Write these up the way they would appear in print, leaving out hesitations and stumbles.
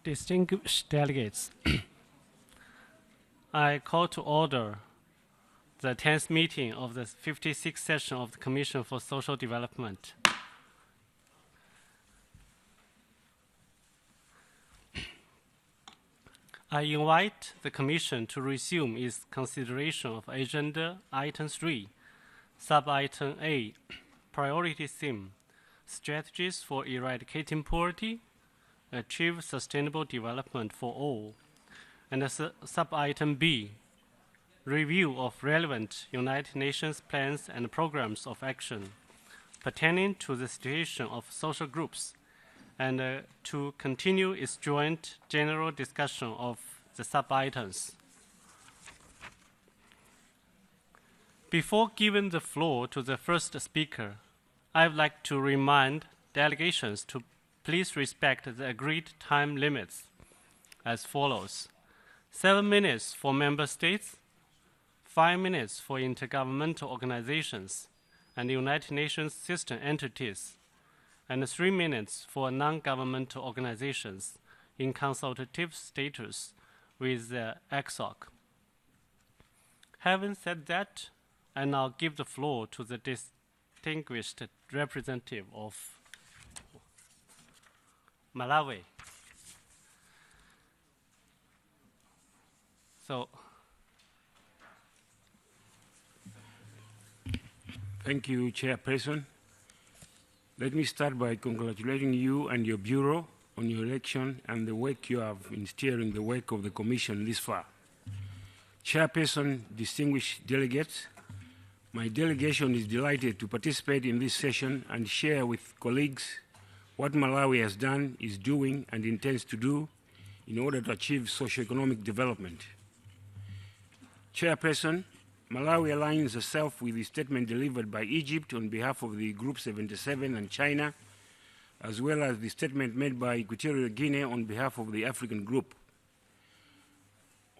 Distinguished delegates, I call to order the 10th meeting of the 56th session of the Commission for Social Development. I invite the Commission to resume its consideration of Agenda Item 3, Sub-Item A, Priority Theme, Strategies for Eradicating Poverty, Achieve Sustainable Development for All, and Sub-Item B, Review of Relevant United Nations Plans and Programs of Action pertaining to the situation of social groups, and to continue its joint general discussion of the sub-items. Before giving the floor to the first speaker, I would like to remind delegations to please respect the agreed time limits as follows: 7 minutes for member states, 5 minutes for intergovernmental organizations and United Nations system entities, and 3 minutes for non-governmental organizations in consultative status with the CSocD. Having said that, I now give the floor to the distinguished representative of Malawi. Thank you, Chairperson. Let me start by congratulating you and your Bureau on your election and the work you have in steering the work of the Commission this far. Chairperson, distinguished delegates, my delegation is delighted to participate in this session and share with colleagues what Malawi has done, is doing, and intends to do in order to achieve socio-economic development. Chairperson, Malawi aligns herself with the statement delivered by Egypt on behalf of the Group 77 and China, as well as the statement made by Equatorial Guinea on behalf of the African Group.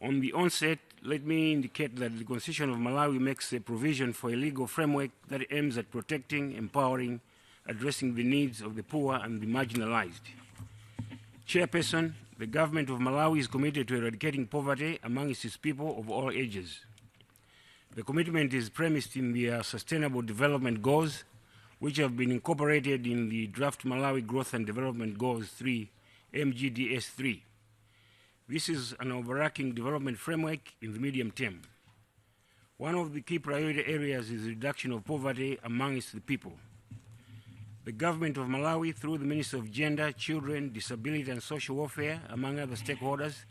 On the onset, let me indicate that the Constitution of Malawi makes a provision for a legal framework that aims at protecting, empowering, addressing the needs of the poor and the marginalized. Chairperson, the government of Malawi is committed to eradicating poverty amongst its people of all ages. The commitment is premised in the Sustainable Development Goals, which have been incorporated in the draft Malawi Growth and Development Goals 3, MGDS 3. This is an overarching development framework in the medium term. One of the key priority areas is the reduction of poverty amongst the people. The government of Malawi, through the Ministry of Gender, Children, Disability and Social Welfare, among other stakeholders,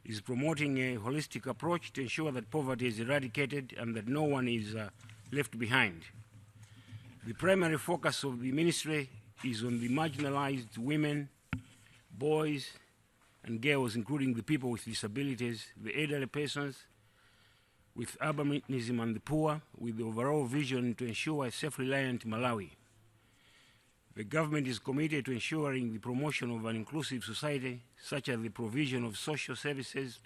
is promoting a holistic approach to ensure that poverty is eradicated and that no one is left behind. The primary focus of the ministry is on the marginalized women, boys, and girls, including the people with disabilities, the elderly persons, with urbanism and the poor, with the overall vision to ensure a self-reliant Malawi. The government is committed to ensuring the promotion of an inclusive society, such as the provision of social services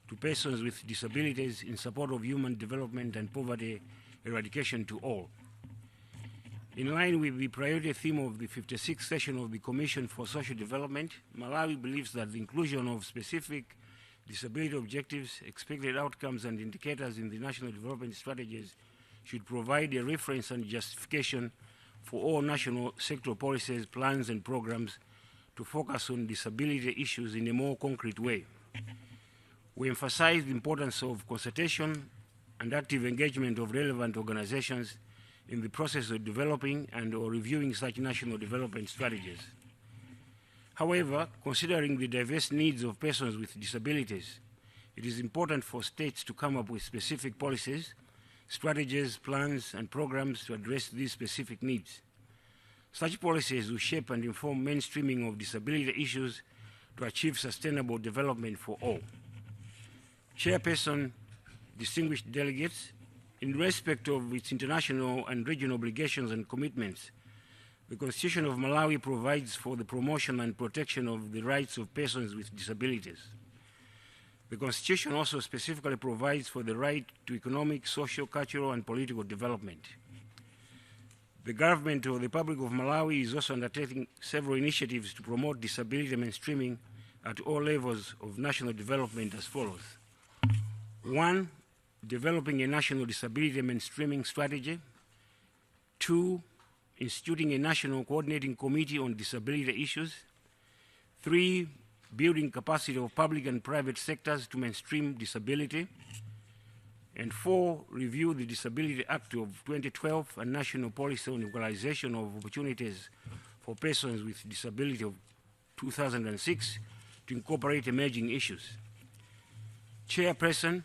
to persons with disabilities in support of human development and poverty eradication to all. In line with the priority theme of the 56th session of the Commission for Social Development, Malawi believes that the inclusion of specific disability objectives, expected outcomes, and indicators in the national development strategies should provide a reference and justification for all national sectoral policies, plans, and programs to focus on disability issues in a more concrete way. We emphasize the importance of consultation and active engagement of relevant organizations in the process of developing and or reviewing such national development strategies. However, considering the diverse needs of persons with disabilities, it is important for states to come up with specific policies, strategies, plans, and programs to address these specific needs. Such policies will shape and inform mainstreaming of disability issues to achieve sustainable development for all. Chairperson, distinguished delegates, in respect of its international and regional obligations and commitments, the Constitution of Malawi provides for the promotion and protection of the rights of persons with disabilities. The Constitution also specifically provides for the right to economic, social, cultural, and political development. The government of the Republic of Malawi is also undertaking several initiatives to promote disability mainstreaming at all levels of national development as follows. 1, developing a national disability mainstreaming strategy. 2, instituting a national coordinating committee on disability issues. 3, building capacity of public and private sectors to mainstream disability. And 4, review the Disability Act of 2012 and national policy on equalization of opportunities for persons with disability of 2006 to incorporate emerging issues. Chairperson,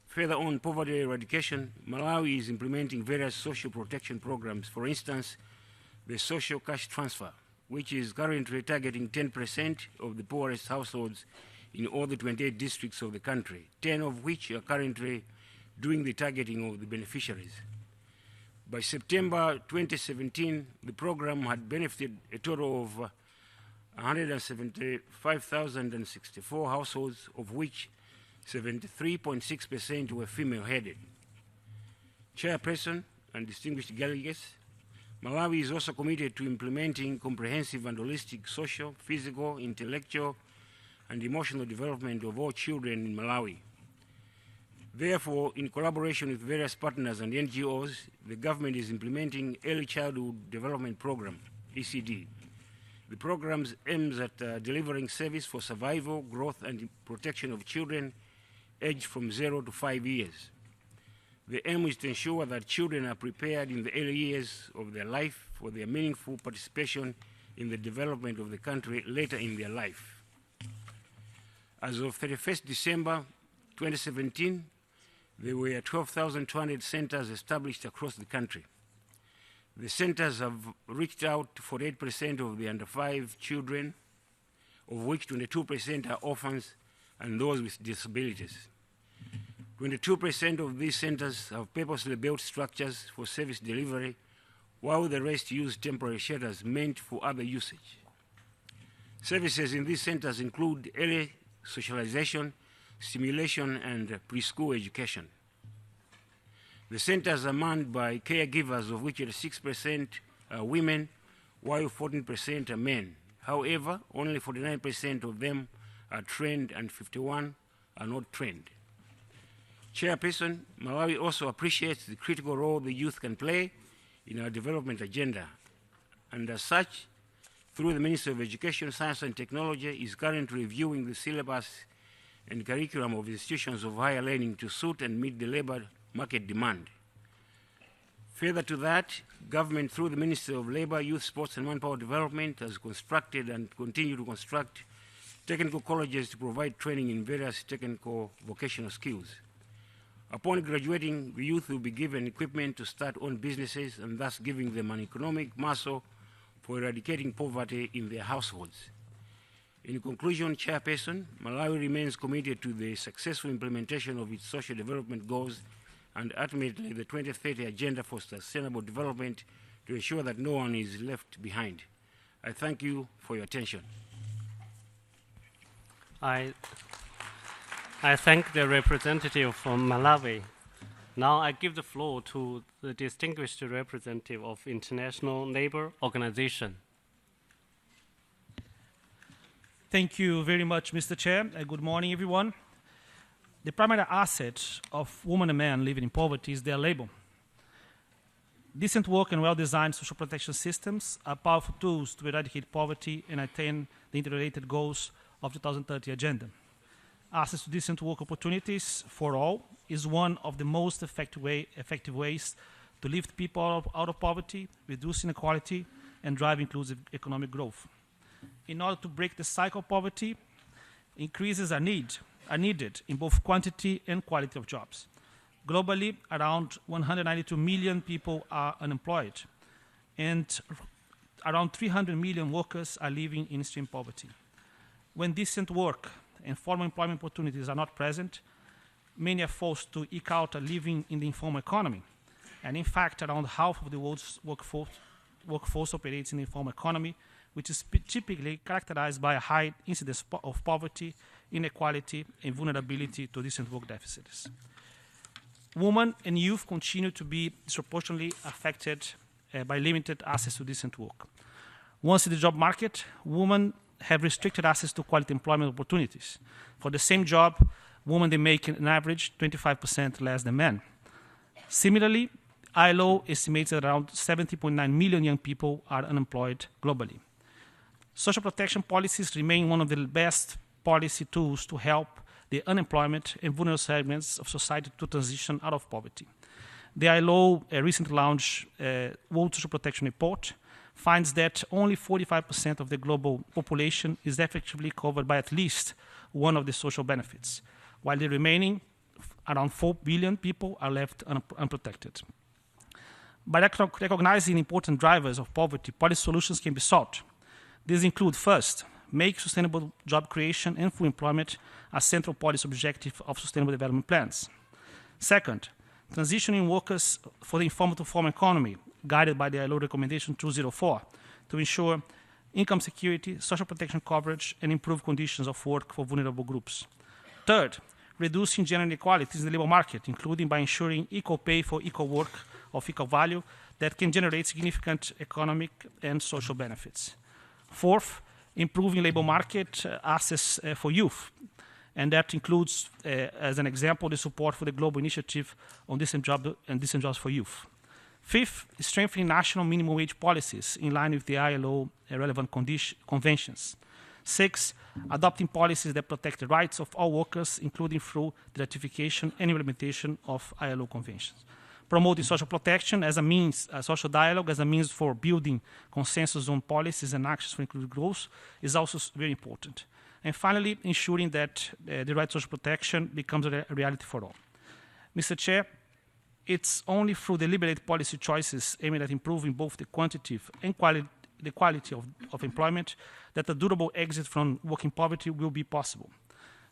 further on poverty eradication, Malawi is implementing various social protection programs. For instance, the social cash transfer, which is currently targeting 10% of the poorest households in all the 28 districts of the country, 10 of which are currently doing the targeting of the beneficiaries. By September 2017, the program had benefited a total of 175,064 households, of which 73.6% were female-headed. Chairperson and distinguished delegates, Malawi is also committed to implementing comprehensive and holistic social, physical, intellectual, and emotional development of all children in Malawi. Therefore, in collaboration with various partners and NGOs, the government is implementing Early Childhood Development Program, ECD. The program aims at delivering service for survival, growth, and protection of children aged from 0 to 5 years. The aim is to ensure that children are prepared in the early years of their life for their meaningful participation in the development of the country later in their life. As of 31st December 2017, there were 12,200 centers established across the country. The centers have reached out to 48% of the under 5 children, of which 22% are orphans and those with disabilities. 22% of these centers have purposely built structures for service delivery, while the rest use temporary shelters meant for other usage. Services in these centers include early socialization, stimulation, and preschool education. The centers are manned by caregivers, of which 86% are women, while 14% are men. However, only 49% of them are trained and 51% are not trained. Chairperson, Malawi also appreciates the critical role the youth can play in our development agenda, and as such, through the Ministry of Education, Science and Technology, is currently reviewing the syllabus and curriculum of institutions of higher learning to suit and meet the labor market demand. Further to that, government through the Ministry of Labor, Youth, Sports and Manpower Development has constructed and continue to construct technical colleges to provide training in various technical vocational skills. Upon graduating, the youth will be given equipment to start own businesses and thus giving them an economic muscle for eradicating poverty in their households. In conclusion, Chairperson, Malawi remains committed to the successful implementation of its social development goals and ultimately the 2030 Agenda for Sustainable Development to ensure that no one is left behind. I thank you for your attention. I thank the representative from Malawi. Now I give the floor to the distinguished representative of International Labour Organization. Thank you very much, Mr. Chair. Good morning, everyone. The primary asset of women and men living in poverty is their labor. Decent work and well-designed social protection systems are powerful tools to eradicate poverty and attain the interrelated goals of the 2030 Agenda. Access to decent work opportunities for all is one of the most effective ways to lift people out of poverty, reduce inequality, and drive inclusive economic growth. In order to break the cycle of poverty, increases are needed in both quantity and quality of jobs. Globally, around 192 million people are unemployed, and around 300 million workers are living in extreme poverty. When decent work and formal employment opportunities are not present, many are forced to eke out a living in the informal economy. And in fact, around half of the world's workforce operates in the informal economy, which is typically characterized by a high incidence of poverty, inequality, and vulnerability to decent work deficits. Women and youth continue to be disproportionately affected by limited access to decent work. Once in the job market, women have restricted access to quality employment opportunities. For the same job, women they make on average 25% less than men. Similarly, ILO estimates that around 70.9 million young people are unemployed globally. Social protection policies remain one of the best policy tools to help the unemployment and vulnerable segments of society to transition out of poverty. The ILO recently launched World Social Protection Report finds that only 45% of the global population is effectively covered by at least one of the social benefits, while the remaining around 4 billion people are left unprotected. By recognizing important drivers of poverty, policy solutions can be sought. These include, first, make sustainable job creation and full employment a central policy objective of sustainable development plans. Second, transitioning workers for the informal to formal economy, guided by the ILO Recommendation 204, to ensure income security, social protection coverage, and improve conditions of work for vulnerable groups. Third, reducing gender inequalities in the labor market, including by ensuring equal pay for equal work of equal value that can generate significant economic and social benefits. Fourth, improving labor market access for youth, and that includes, as an example, the support for the global initiative on decent jobs for youth. Fifth, strengthening national minimum wage policies in line with the ILO relevant conventions. Six, adopting policies that protect the rights of all workers, including through the ratification and implementation of ILO conventions. Promoting social protection as a means, social dialogue as a means for building consensus on policies and actions for inclusive growth is also very important. And finally, ensuring that the right to social protection becomes a reality for all. Mr. Chair, it's only through deliberate policy choices aiming at improving both the quantity and quality of employment that a durable exit from working poverty will be possible.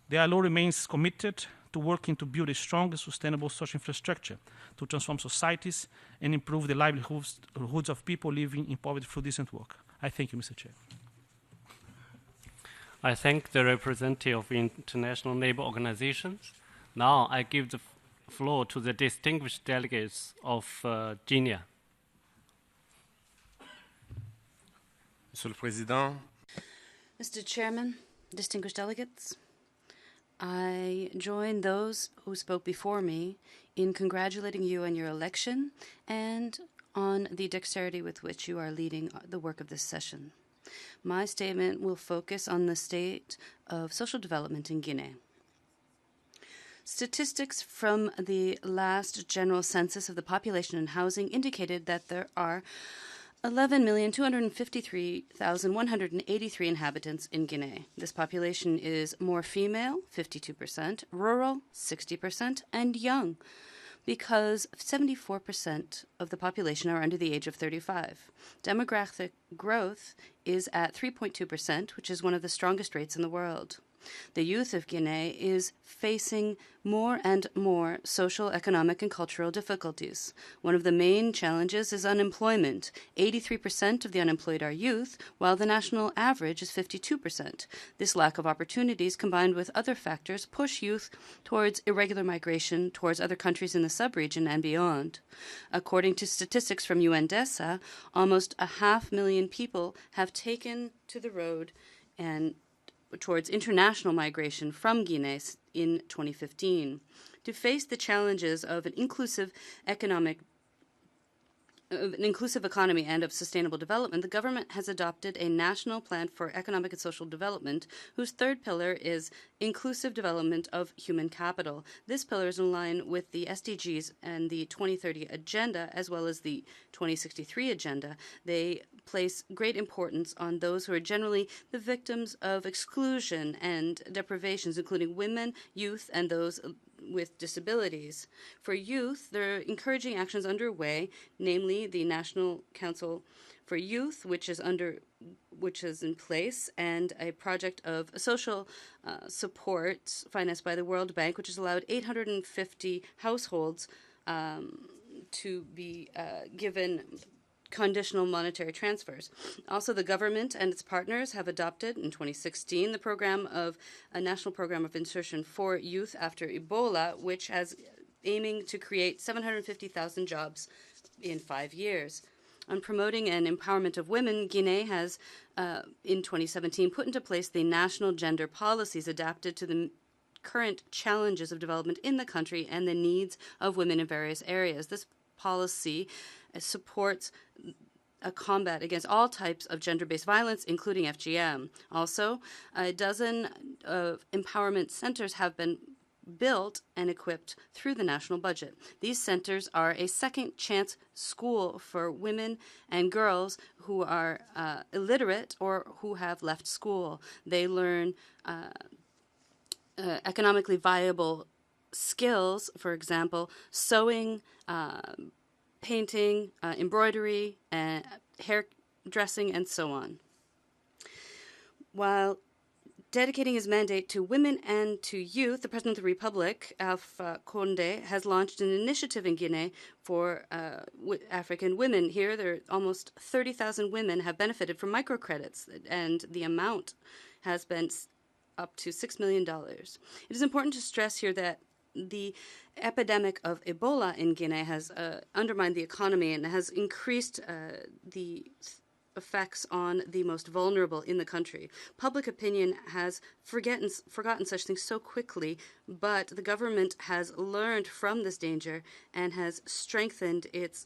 The ILO remains committed to working to build a strong and sustainable social infrastructure to transform societies and improve the livelihoods of people living in poverty through decent work. I thank you, Mr. Chair. I thank the representative of international labor organizations. Now I give the floor to the distinguished delegates of Guinea. Monsieur le Président. Mr. Chairman, distinguished delegates, I join those who spoke before me in congratulating you on your election and on the dexterity with which you are leading the work of this session. My statement will focus on the state of social development in Guinea. Statistics from the last general census of the population and housing indicated that there are 11,253,183 inhabitants in Guinea. This population is more female, 52%, rural, 60%, and young, because 74% of the population are under the age of 35. Demographic growth is at 3.2%, which is one of the strongest rates in the world. The youth of Guinea is facing more and more social, economic, and cultural difficulties. One of the main challenges is unemployment. 83% of the unemployed are youth, while the national average is 52%. This lack of opportunities, combined with other factors, push youth towards irregular migration towards other countries in the sub-region and beyond. According to statistics from UNDESA, almost 500,000 people have taken to the road and towards international migration from Guinea in 2015. To face the challenges of an inclusive economy and of sustainable development, the government has adopted a national plan for economic and social development, whose third pillar is inclusive development of human capital. This pillar is in line with the SDGs and the 2030 Agenda, as well as the 2063 Agenda. They place great importance on those who are generally the victims of exclusion and deprivations, including women, youth, and those with disabilities. For youth, there are encouraging actions underway, namely the National Council for Youth, which is in place, and a project of social support financed by the World Bank, which has allowed 850 households to be given conditional monetary transfers. Also, the government and its partners have adopted in 2016 a national program of insertion for youth after Ebola, which has aiming to create 750,000 jobs in 5 years. On promoting and empowerment of women, Guinea has, in 2017, put into place the national gender policies adapted to the current challenges of development in the country and the needs of women in various areas. This policy supports a combat against all types of gender-based violence, including FGM. Also, a dozen of empowerment centers have been built and equipped through the national budget. These centers are a second chance school for women and girls who are illiterate or who have left school. They learn economically viable skills, for example, sewing, painting, embroidery, hairdressing, and so on. While dedicating his mandate to women and to youth, the President of the Republic, Alpha Condé, has launched an initiative in Guinea for African women. Here, there are almost 30,000 women have benefited from microcredits, and the amount has been up to $6 million. It is important to stress here that the epidemic of Ebola in Guinea has undermined the economy and has increased the effects on the most vulnerable in the country. Public opinion has forgotten such things so quickly, but the government has learned from this danger and has strengthened its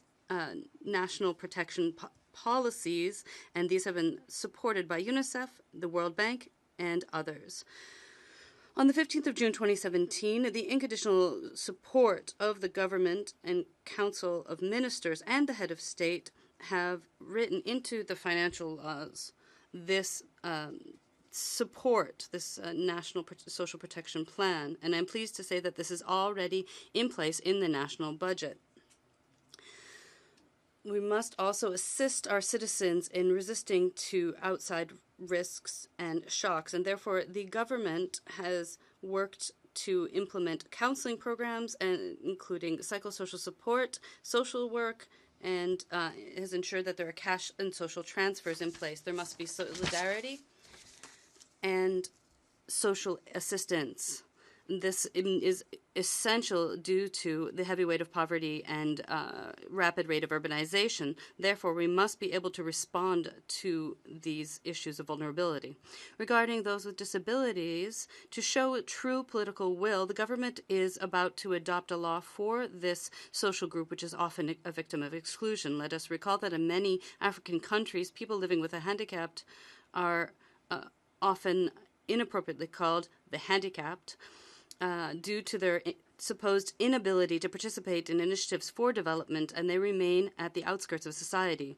national protection policies, and these have been supported by UNICEF, the World Bank, and others. On the 15th of June 2017, the unconditional support of the government and Council of Ministers and the head of state have written into the financial laws this support, this National Social Protection Plan, and I'm pleased to say that this is already in place in the national budget. We must also assist our citizens in resisting to outside risks and shocks, and therefore the government has worked to implement counseling programs, and including psychosocial support, social work, and has ensured that there are cash and social transfers in place. There must be solidarity and social assistance. This is essential due to the heavy weight of poverty and rapid rate of urbanization. Therefore, we must be able to respond to these issues of vulnerability. Regarding those with disabilities, to show true political will, the government is about to adopt a law for this social group, which is often a victim of exclusion. Let us recall that in many African countries, people living with a handicap are often inappropriately called the handicapped, due to their supposed inability to participate in initiatives for development, and they remain at the outskirts of society.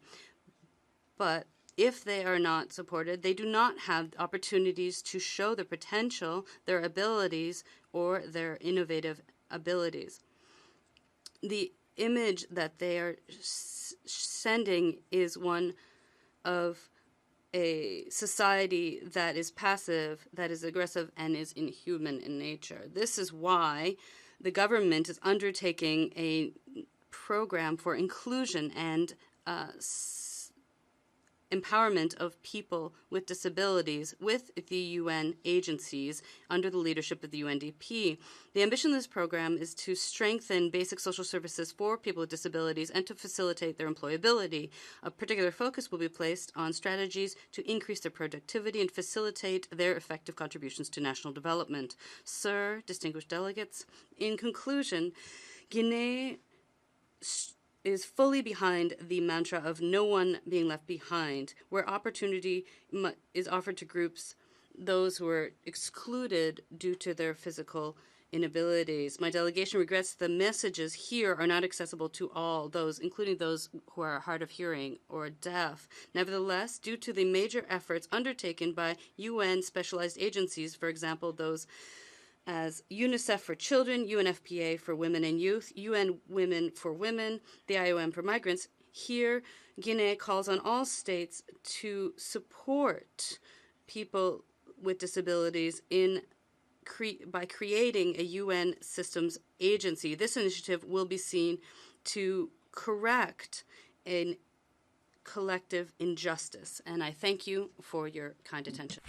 But if they are not supported, they do not have opportunities to show their potential, their abilities, or their innovative abilities. The image that they are sending is one of a society that is passive, that is aggressive, and is inhuman in nature. This is why the government is undertaking a program for inclusion and empowerment of people with disabilities with the UN agencies under the leadership of the UNDP. The ambition of this program is to strengthen basic social services for people with disabilities and to facilitate their employability. A particular focus will be placed on strategies to increase their productivity and facilitate their effective contributions to national development. Sir, distinguished delegates, in conclusion, Guinea is fully behind the mantra of no one being left behind, where opportunity is offered to groups, those who are excluded due to their physical inabilities. My delegation regrets the messages here are not accessible to all, those, including those who are hard of hearing or deaf. Nevertheless, due to the major efforts undertaken by UN specialized agencies, for example, those as UNICEF for Children, UNFPA for Women and Youth, UN Women for Women, the IOM for Migrants. Here, Guinea calls on all states to support people with disabilities by creating a UN systems agency. This initiative will be seen to correct a collective injustice, and I thank you for your kind attention.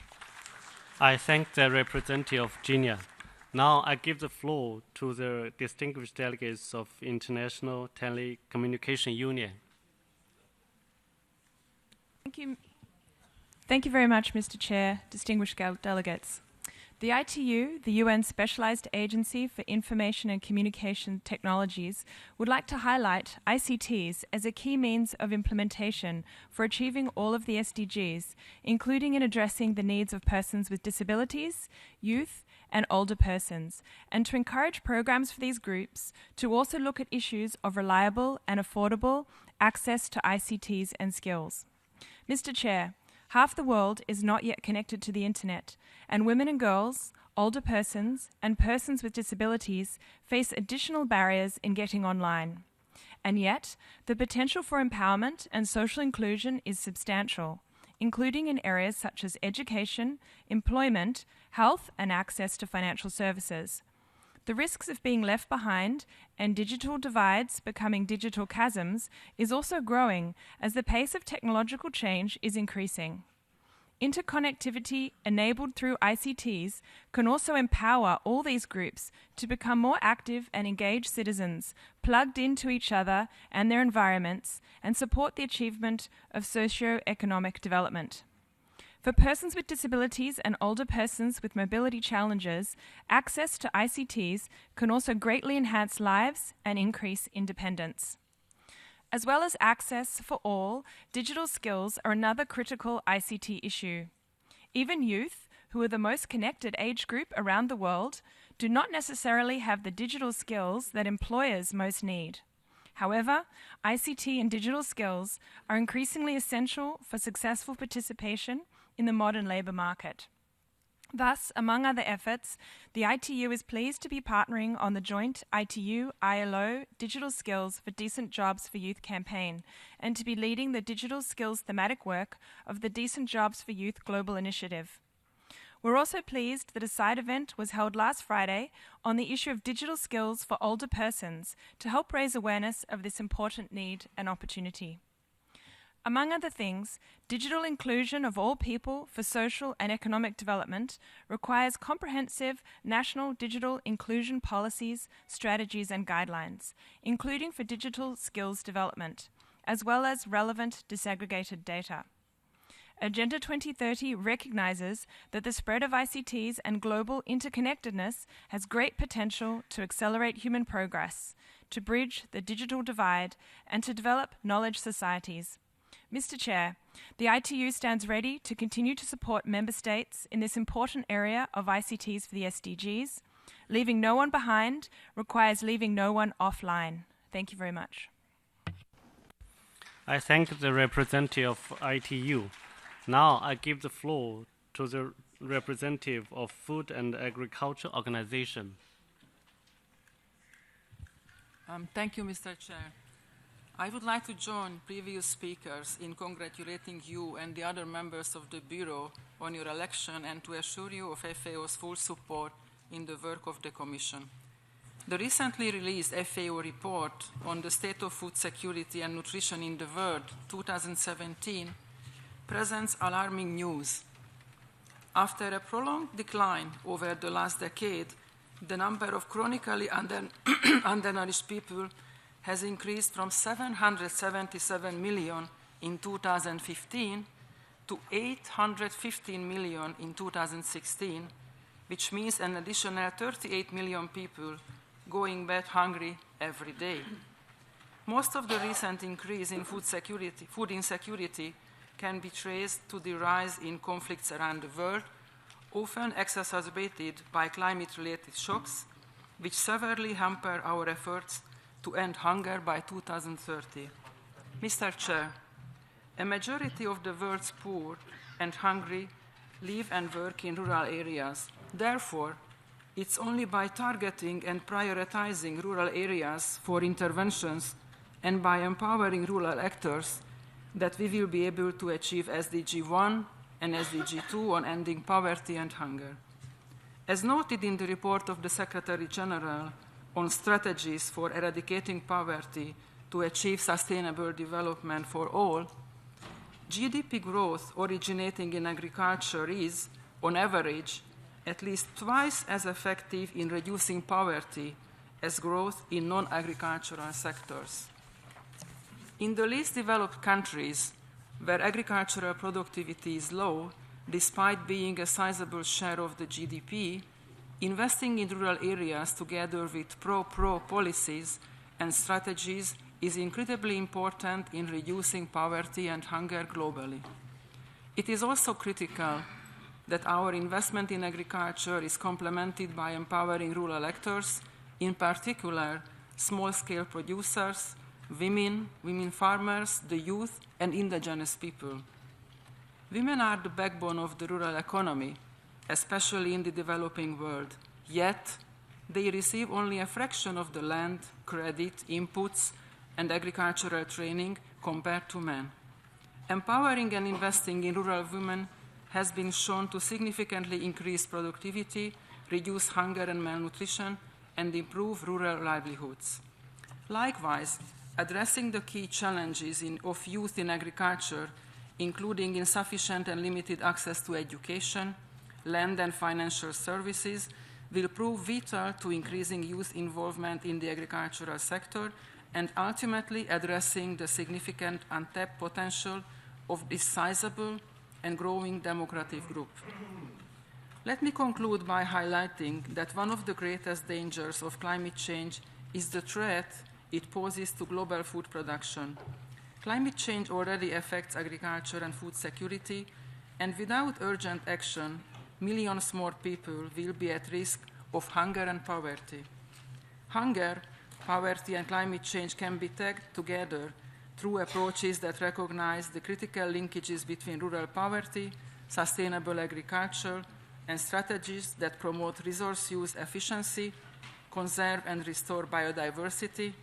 I thank the representative of Guinea. Now I give the floor to the distinguished delegates of International Telecommunication Union. Thank you very much, Mr. Chair, distinguished delegates. The ITU, the UN Specialized Agency for Information and Communication Technologies, would like to highlight ICTs as a key means of implementation for achieving all of the SDGs, including in addressing the needs of persons with disabilities, youth, and older persons, and to encourage programs for these groups to also look at issues of reliable and affordable access to ICTs and skills. Mr. Chair, half the world is not yet connected to the internet, and women and girls, older persons, and persons with disabilities face additional barriers in getting online. And yet, the potential for empowerment and social inclusion is substantial, including in areas such as education, employment, health, and access to financial services. The risks of being left behind and digital divides becoming digital chasms is also growing as the pace of technological change is increasing. Interconnectivity enabled through ICTs can also empower all these groups to become more active and engaged citizens, plugged into each other and their environments, and support the achievement of socio-economic development. For persons with disabilities and older persons with mobility challenges, access to ICTs can also greatly enhance lives and increase independence. As well as access for all, digital skills are another critical ICT issue. Even youth, who are the most connected age group around the world, do not necessarily have the digital skills that employers most need. However, ICT and digital skills are increasingly essential for successful participation in the modern labour market. Thus, among other efforts, the ITU is pleased to be partnering on the joint ITU-ILO Digital Skills for Decent Jobs for Youth campaign and to be leading the digital skills thematic work of the Decent Jobs for Youth Global Initiative. We're also pleased that a side event was held last Friday on the issue of digital skills for older persons to help raise awareness of this important need and opportunity. Among other things, digital inclusion of all people for social and economic development requires comprehensive national digital inclusion policies, strategies, and guidelines, including for digital skills development, as well as relevant disaggregated data. Agenda 2030 recognizes that the spread of ICTs and global interconnectedness has great potential to accelerate human progress, to bridge the digital divide, and to develop knowledge societies. Mr. Chair, the ITU stands ready to continue to support Member States in this important area of ICTs for the SDGs. Leaving no one behind requires leaving no one offline. Thank you very much. I thank the representative of ITU. Now I give the floor to the representative of Food and Agriculture Organization. Thank you, Mr. Chair. I would like to join previous speakers in congratulating you and the other members of the Bureau on your election and to assure you of FAO's full support in the work of the Commission. The recently released FAO report on the state of food security and nutrition in the world 2017 presents alarming news. After a prolonged decline over the last decade, the number of chronically undernourished people has increased from 777 million in 2015 to 815 million in 2016, which means an additional 38 million people going back hungry every day. Most of the recent increase in food insecurity can be traced to the rise in conflicts around the world, often exacerbated by climate-related shocks, which severely hamper our efforts to end hunger by 2030. Mr. Chair, a majority of the world's poor and hungry live and work in rural areas. Therefore, it's only by targeting and prioritizing rural areas for interventions and by empowering rural actors that we will be able to achieve SDG 1 and SDG 2 on ending poverty and hunger. As noted in the report of the Secretary General on strategies for eradicating poverty to achieve sustainable development for all, GDP growth originating in agriculture is, on average, at least twice as effective in reducing poverty as growth in non-agricultural sectors. In the least developed countries, where agricultural productivity is low, despite being a sizable share of the GDP, investing in rural areas together with pro-pro policies and strategies is incredibly important in reducing poverty and hunger globally. It is also critical that our investment in agriculture is complemented by empowering rural actors, in particular small-scale producers, women farmers, the youth, and indigenous people. Women are the backbone of the rural economy, especially in the developing world, yet they receive only a fraction of the land, credit, inputs, and agricultural training compared to men. Empowering and investing in rural women has been shown to significantly increase productivity, reduce hunger and malnutrition, and improve rural livelihoods. Likewise, addressing the key challenges of youth in agriculture, including insufficient and limited access to education, land and financial services, will prove vital to increasing youth involvement in the agricultural sector and ultimately addressing the significant untapped potential of this sizable and growing demographic group. Let me conclude by highlighting that one of the greatest dangers of climate change is the threat it poses to global food production. Climate change already affects agriculture and food security, and without urgent action, millions more people will be at risk of hunger and poverty. Hunger, poverty, and climate change can be tagged together through approaches that recognize the critical linkages between rural poverty, sustainable agriculture, and strategies that promote resource use efficiency, conserve and restore biodiversity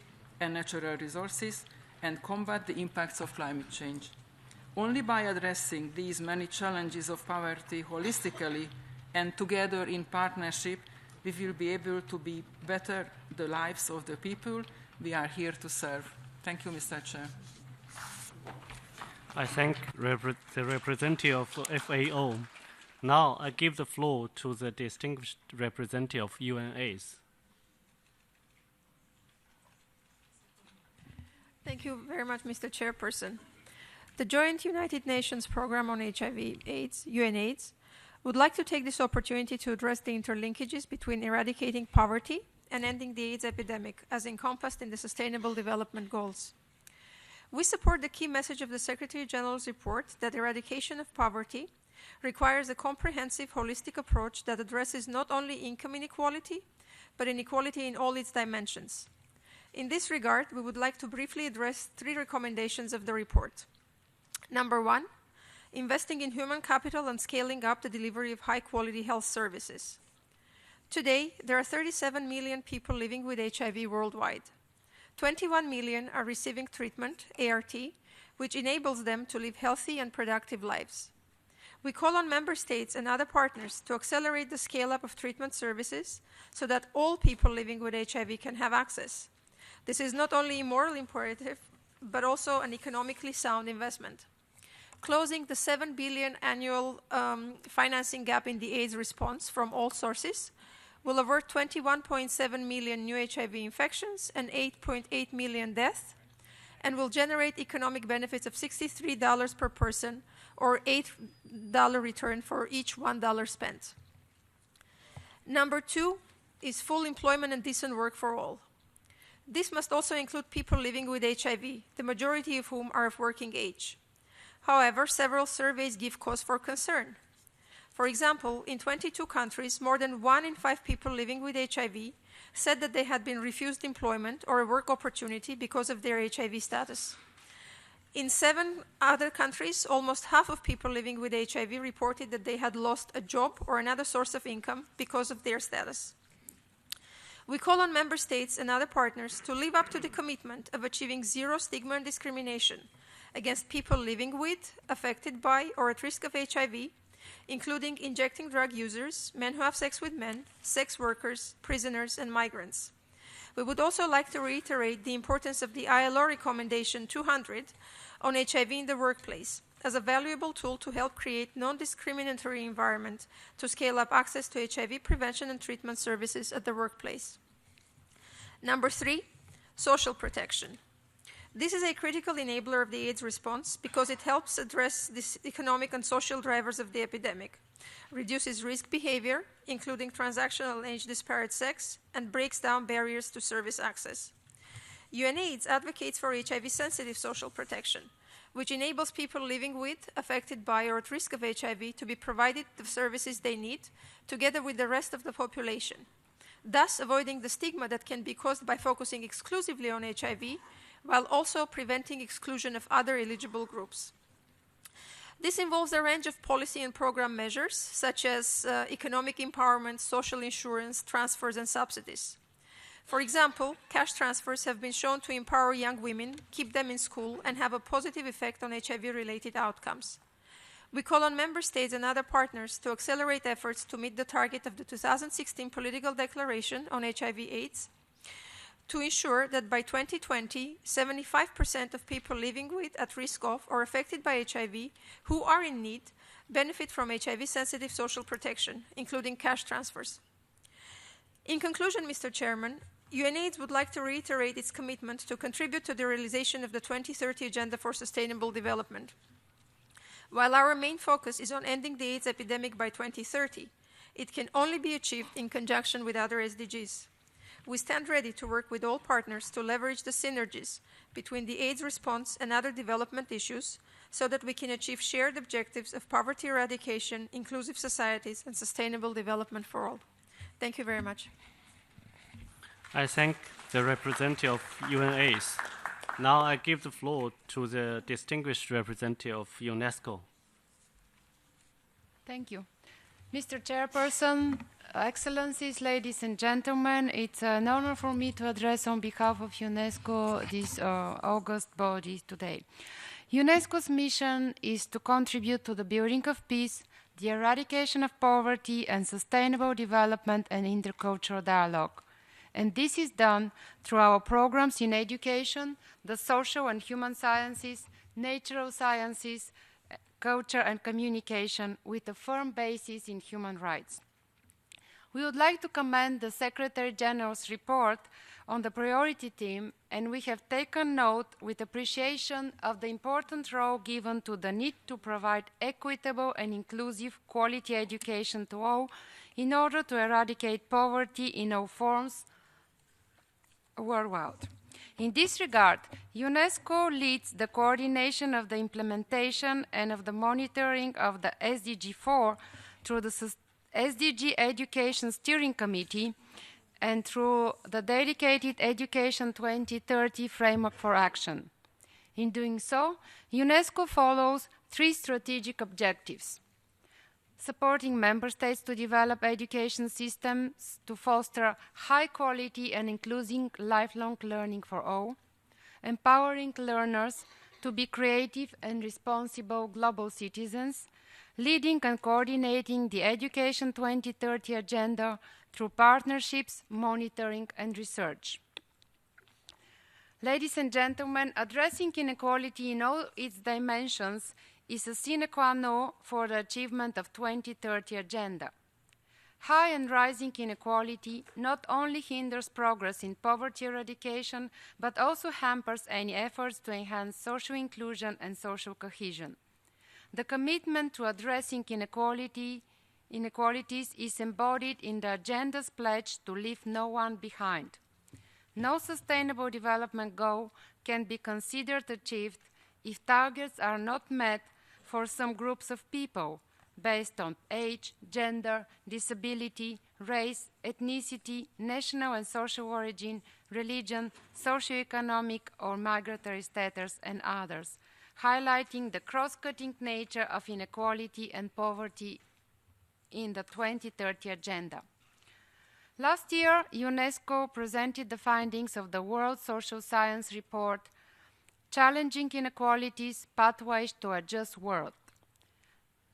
and natural resources, and combat the impacts of climate change. Only by addressing these many challenges of poverty holistically and together in partnership, we will be able to better the lives of the people we are here to serve. Thank you, Mr. Chair. I thank the representative of FAO. Now I give the floor to the distinguished representative of UNAIDS. Thank you very much, Mr. Chairperson. The Joint United Nations Programme on HIV/AIDS, UNAIDS, would like to take this opportunity to address the interlinkages between eradicating poverty and ending the AIDS epidemic as encompassed in the Sustainable Development Goals. We support the key message of the Secretary General's report that eradication of poverty requires a comprehensive, holistic approach that addresses not only income inequality, but inequality in all its dimensions. In this regard, we would like to briefly address 3 recommendations of the report. Number 1, investing in human capital and scaling up the delivery of high-quality health services. Today, there are 37 million people living with HIV worldwide. 21 million are receiving treatment, ART, which enables them to live healthy and productive lives. We call on member states and other partners to accelerate the scale-up of treatment services so that all people living with HIV can have access. This is not only a moral imperative, but also an economically sound investment. Closing the 7 billion annual financing gap in the AIDS response from all sources will avert 21.7 million new HIV infections and 8.8 million deaths, and will generate economic benefits of $63 per person, or $8 return for each $1 spent. Number 2 is full employment and decent work for all. This must also include people living with HIV, the majority of whom are of working age. However, several surveys give cause for concern. For example, in 22 countries, more than 1 in 5 people living with HIV said that they had been refused employment or a work opportunity because of their HIV status. In 7 other countries, almost half of people living with HIV reported that they had lost a job or another source of income because of their status. We call on member states and other partners to live up to the commitment of achieving zero stigma and discrimination against people living with, affected by, or at risk of HIV, including injecting drug users, men who have sex with men, sex workers, prisoners, and migrants. We would also like to reiterate the importance of the ILO Recommendation 200 on HIV in the workplace as a valuable tool to help create non-discriminatory environment to scale up access to HIV prevention and treatment services at the workplace. Number 3, social protection. This is a critical enabler of the AIDS response because it helps address the economic and social drivers of the epidemic, reduces risk behavior, including transactional and age-disparate sex, and breaks down barriers to service access. UNAIDS advocates for HIV-sensitive social protection, which enables people living with, affected by, or at risk of HIV to be provided the services they need, together with the rest of the population, thus avoiding the stigma that can be caused by focusing exclusively on HIV, while also preventing exclusion of other eligible groups. This involves a range of policy and program measures, such as economic empowerment, social insurance, transfers, and subsidies. For example, cash transfers have been shown to empower young women, keep them in school, and have a positive effect on HIV-related outcomes. We call on member states and other partners to accelerate efforts to meet the target of the 2016 Political Declaration on HIV/AIDS, to ensure that by 2020, 75% of people living with, at risk of, or affected by HIV who are in need benefit from HIV-sensitive social protection, including cash transfers. In conclusion, Mr. Chairman, UNAIDS would like to reiterate its commitment to contribute to the realization of the 2030 Agenda for Sustainable Development. While our main focus is on ending the AIDS epidemic by 2030, it can only be achieved in conjunction with other SDGs. We stand ready to work with all partners to leverage the synergies between the AIDS response and other development issues so that we can achieve shared objectives of poverty eradication, inclusive societies, and sustainable development for all. Thank you very much. I thank the representative of UNAIDS. Now I give the floor to the distinguished representative of UNESCO. Thank you. Mr. Chairperson, Excellencies, ladies and gentlemen, it's an honor for me to address on behalf of UNESCO this August body today. UNESCO's mission is to contribute to the building of peace, the eradication of poverty, and sustainable development and intercultural dialogue. And this is done through our programs in education, the social and human sciences, natural sciences, culture and communication, with a firm basis in human rights. We would like to commend the Secretary General's report on the priority theme, and we have taken note with appreciation of the important role given to the need to provide equitable and inclusive quality education to all in order to eradicate poverty in all forms worldwide. In this regard, UNESCO leads the coordination of the implementation and of the monitoring of the SDG 4 through the SDG Education Steering Committee and through the dedicated Education 2030 Framework for Action. In doing so, UNESCO follows three strategic objectives: supporting member states to develop education systems to foster high quality and inclusive lifelong learning for all, empowering learners to be creative and responsible global citizens, leading and coordinating the Education 2030 agenda through partnerships, monitoring, and research. Ladies and gentlemen, addressing inequality in all its dimensions is a sine qua non for the achievement of 2030 agenda. High and rising inequality not only hinders progress in poverty eradication, but also hampers any efforts to enhance social inclusion and social cohesion. The commitment to addressing inequalities is embodied in the agenda's pledge to leave no one behind. No sustainable development goal can be considered achieved if targets are not met for some groups of people based on age, gender, disability, race, ethnicity, national and social origin, religion, socioeconomic or migratory status, and others, highlighting the cross-cutting nature of inequality and poverty in the 2030 agenda. Last year, UNESCO presented the findings of the World Social Science Report, Challenging Inequalities, Pathways to a Just World.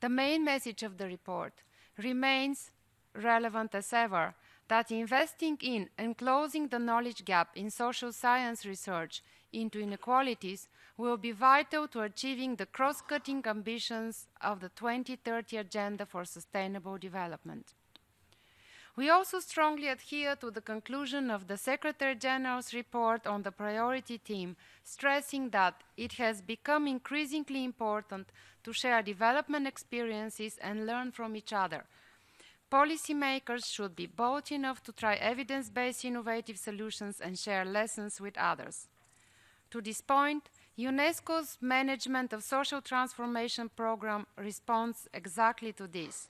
The main message of the report remains relevant as ever, that investing in and closing the knowledge gap in social science research into inequalities will be vital to achieving the cross-cutting ambitions of the 2030 Agenda for Sustainable Development. We also strongly adhere to the conclusion of the Secretary General's report on the priority theme, stressing that it has become increasingly important to share development experiences and learn from each other. Policymakers should be bold enough to try evidence-based innovative solutions and share lessons with others. To this point, UNESCO's Management of Social Transformation program responds exactly to this.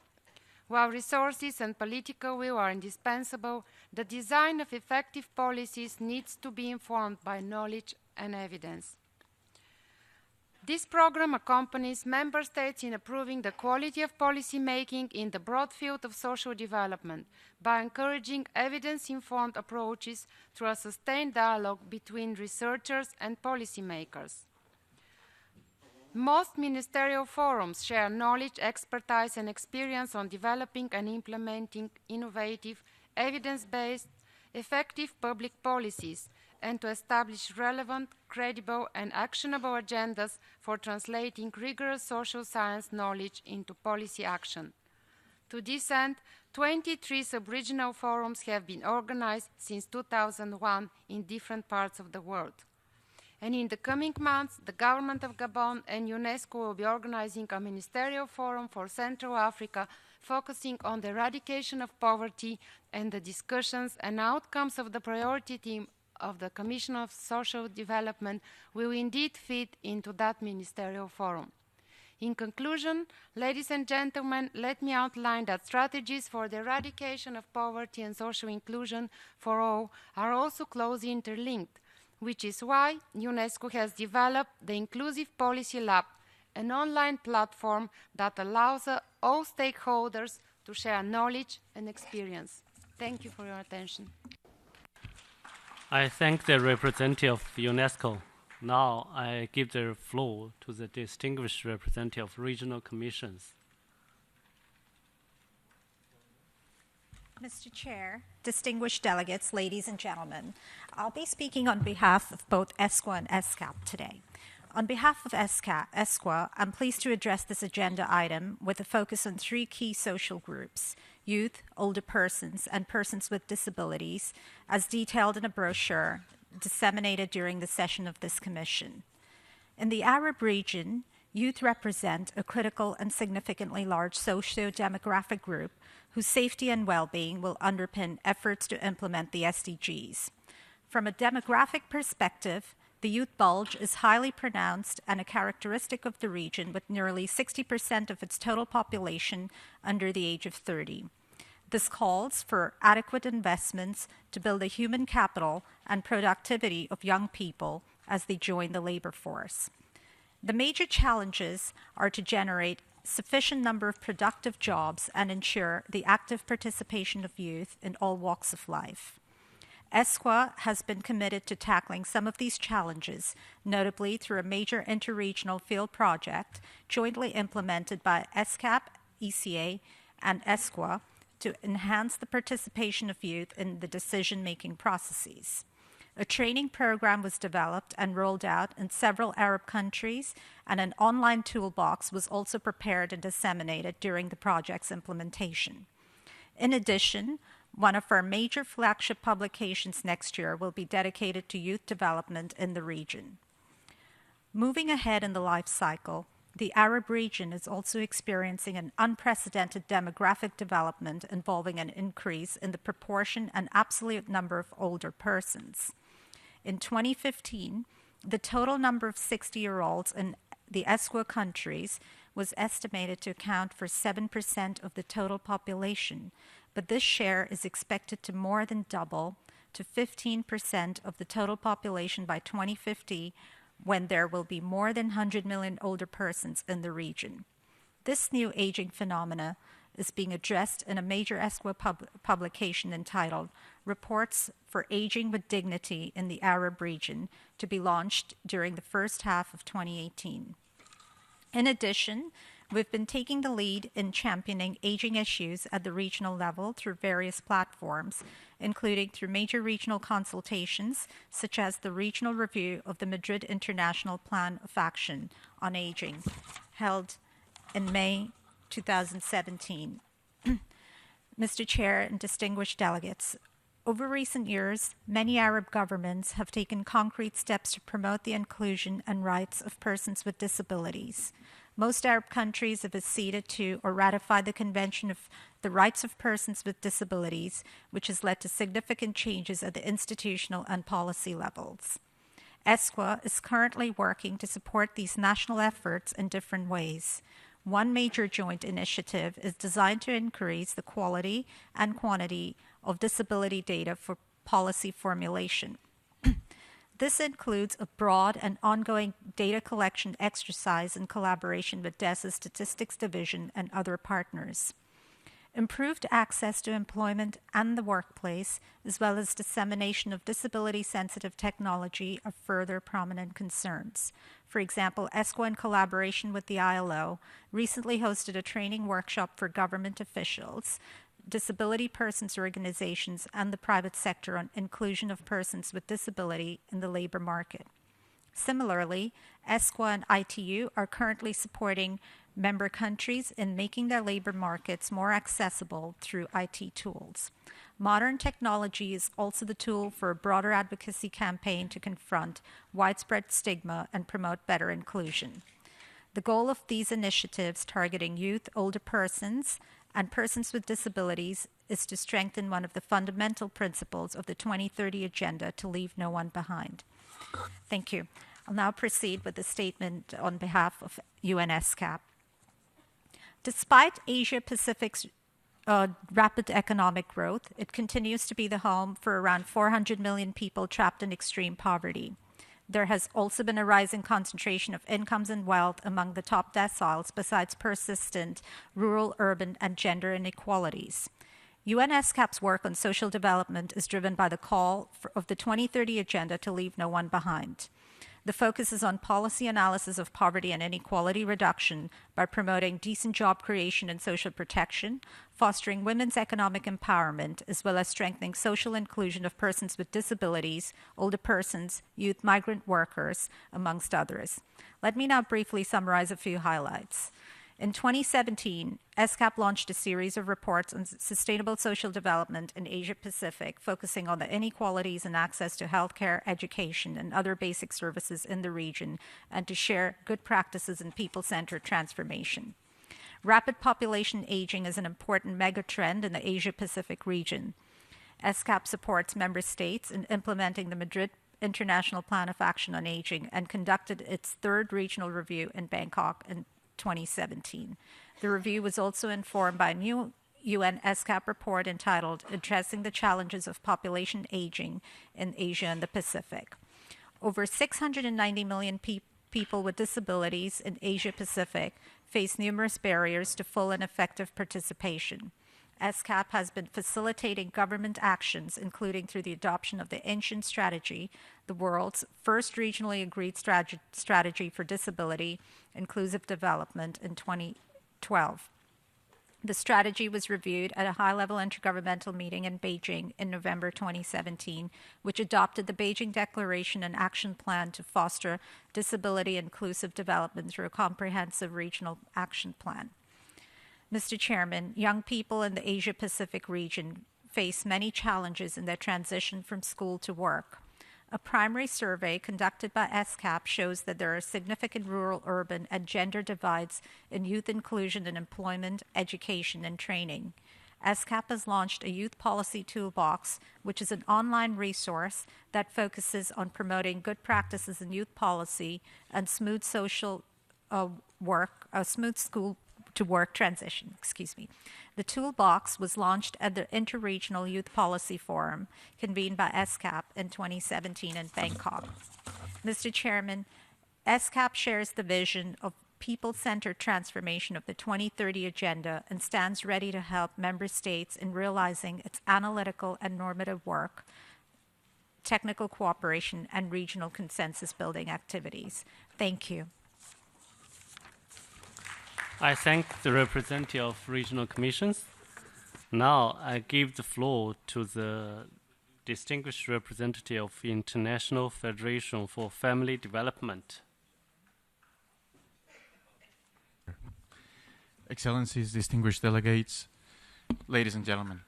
While resources and political will are indispensable, the design of effective policies needs to be informed by knowledge and evidence. This program accompanies member states in improving the quality of policy making in the broad field of social development by encouraging evidence-informed approaches through a sustained dialogue between researchers and policymakers. Most ministerial forums share knowledge, expertise, and experience on developing and implementing innovative, evidence-based, effective public policies, and to establish relevant, credible, and actionable agendas for translating rigorous social science knowledge into policy action. To this end, 23 sub-regional forums have been organized since 2001 in different parts of the world. And in the coming months, the government of Gabon and UNESCO will be organizing a ministerial forum for Central Africa focusing on the eradication of poverty, and the discussions and outcomes of the priority theme of the Commission of Social Development will indeed fit into that ministerial forum. In conclusion, ladies and gentlemen, let me outline that strategies for the eradication of poverty and social inclusion for all are also closely interlinked, which is why UNESCO has developed the Inclusive Policy Lab, an online platform that allows all stakeholders to share knowledge and experience. Thank you for your attention. I thank the representative of UNESCO. Now I give the floor to the distinguished representative of regional commissions. Mr. Chair, distinguished delegates, ladies and gentlemen, I'll be speaking on behalf of both ESCWA and ESCAP today. On behalf of ESCWA, I'm pleased to address this agenda item with a focus on three key social groups: youth, older persons, and persons with disabilities, as detailed in a brochure disseminated during the session of this commission. In the Arab region, youth represent a critical and significantly large socio-demographic group whose safety and well-being will underpin efforts to implement the SDGs. From a demographic perspective, the youth bulge is highly pronounced and a characteristic of the region, with nearly 60% of its total population under the age of 30. This calls for adequate investments to build the human capital and productivity of young people as they join the labor force. The major challenges are to generate sufficient number of productive jobs and ensure the active participation of youth in all walks of life. ESCWA has been committed to tackling some of these challenges, notably through a major interregional field project jointly implemented by ESCAP, ECA, and ESCWA to enhance the participation of youth in the decision-making processes. A training program was developed and rolled out in several Arab countries, and an online toolbox was also prepared and disseminated during the project's implementation. In addition, one of our major flagship publications next year will be dedicated to youth development in the region. Moving ahead in the life cycle, the Arab region is also experiencing an unprecedented demographic development involving an increase in the proportion and absolute number of older persons. In 2015, the total number of 60-year-olds in the ESCWA countries was estimated to account for 7% of the total population, but this share is expected to more than double to 15% of the total population by 2050, when there will be more than 100 million older persons in the region. This new aging phenomena is being addressed in a major ESCWA publication entitled Reports for Aging with Dignity in the Arab Region, to be launched during the first half of 2018. In addition, we've been taking the lead in championing aging issues at the regional level through various platforms, including through major regional consultations, such as the Regional Review of the Madrid International Plan of Action on Aging, held in May 2017. Mr. Chair and distinguished delegates, over recent years, many Arab governments have taken concrete steps to promote the inclusion and rights of persons with disabilities. Most Arab countries have acceded to or ratified the Convention of the Rights of Persons with Disabilities, which has led to significant changes at the institutional and policy levels. ESQA is currently working to support these national efforts in different ways. One major joint initiative is designed to increase the quality and quantity of disability data for policy formulation. This includes a broad and ongoing data collection exercise in collaboration with DESA's Statistics Division and other partners. Improved access to employment and the workplace, as well as dissemination of disability-sensitive technology, are further prominent concerns. For example, ESQA, in collaboration with the ILO, recently hosted a training workshop for government officials, disability persons organizations, and the private sector on inclusion of persons with disability in the labor market. Similarly, ESQA and ITU are currently supporting member countries in making their labor markets more accessible through IT tools. Modern technology is also the tool for a broader advocacy campaign to confront widespread stigma and promote better inclusion. The goal of these initiatives targeting youth, older persons, and persons with disabilities is to strengthen one of the fundamental principles of the 2030 Agenda to leave no one behind. Thank you. I'll now proceed with the statement on behalf of UNESCAP. Despite Asia-Pacific's rapid economic growth, it continues to be the home for around 400 million people trapped in extreme poverty. There has also been a rising concentration of incomes and wealth among the top deciles, besides persistent rural, urban, and gender inequalities. UNESCAP's work on social development is driven by the call of the 2030 Agenda to leave no one behind. The focus is on policy analysis of poverty and inequality reduction by promoting decent job creation and social protection, fostering women's economic empowerment, as well as strengthening social inclusion of persons with disabilities, older persons, youth, migrant workers, amongst others. Let me now briefly summarize a few highlights. In 2017, ESCAP launched a series of reports on sustainable social development in Asia-Pacific, focusing on the inequalities in access to healthcare, education, and other basic services in the region, and to share good practices in people-centered transformation. Rapid population aging is an important megatrend in the Asia-Pacific region. ESCAP supports member states in implementing the Madrid International Plan of Action on Aging and conducted its third regional review in Bangkok in 2017. The review was also informed by a new UN ESCAP report entitled Addressing the Challenges of Population Aging in Asia and the Pacific. Over 690 million people with disabilities in Asia Pacific face numerous barriers to full and effective participation. ESCAP has been facilitating government actions, including through the adoption of the Ancient Strategy, the world's first regionally agreed strategy for disability inclusive development, in 2012. The strategy was reviewed at a high-level intergovernmental meeting in Beijing in November 2017, which adopted the Beijing Declaration and Action Plan to foster disability-inclusive development through a comprehensive regional action plan. Mr. Chairman, young people in the Asia-Pacific region face many challenges in their transition from school to work. A primary survey conducted by ESCAP shows that there are significant rural, urban, and gender divides in youth inclusion in employment, education, and training. ESCAP has launched a Youth Policy Toolbox, which is an online resource that focuses on promoting good practices in youth policy and smooth social smooth school to work transition. The toolbox was launched at the Interregional Youth Policy Forum, convened by ESCAP in 2017 in Bangkok. Mr. Chairman, ESCAP shares the vision of people-centered transformation of the 2030 Agenda and stands ready to help member states in realizing its analytical and normative work, technical cooperation, and regional consensus-building activities. Thank you. I thank the representative of regional commissions. Now I give the floor to the distinguished representative of International Federation for Family Development. Excellencies, distinguished delegates, Ladies and gentlemen,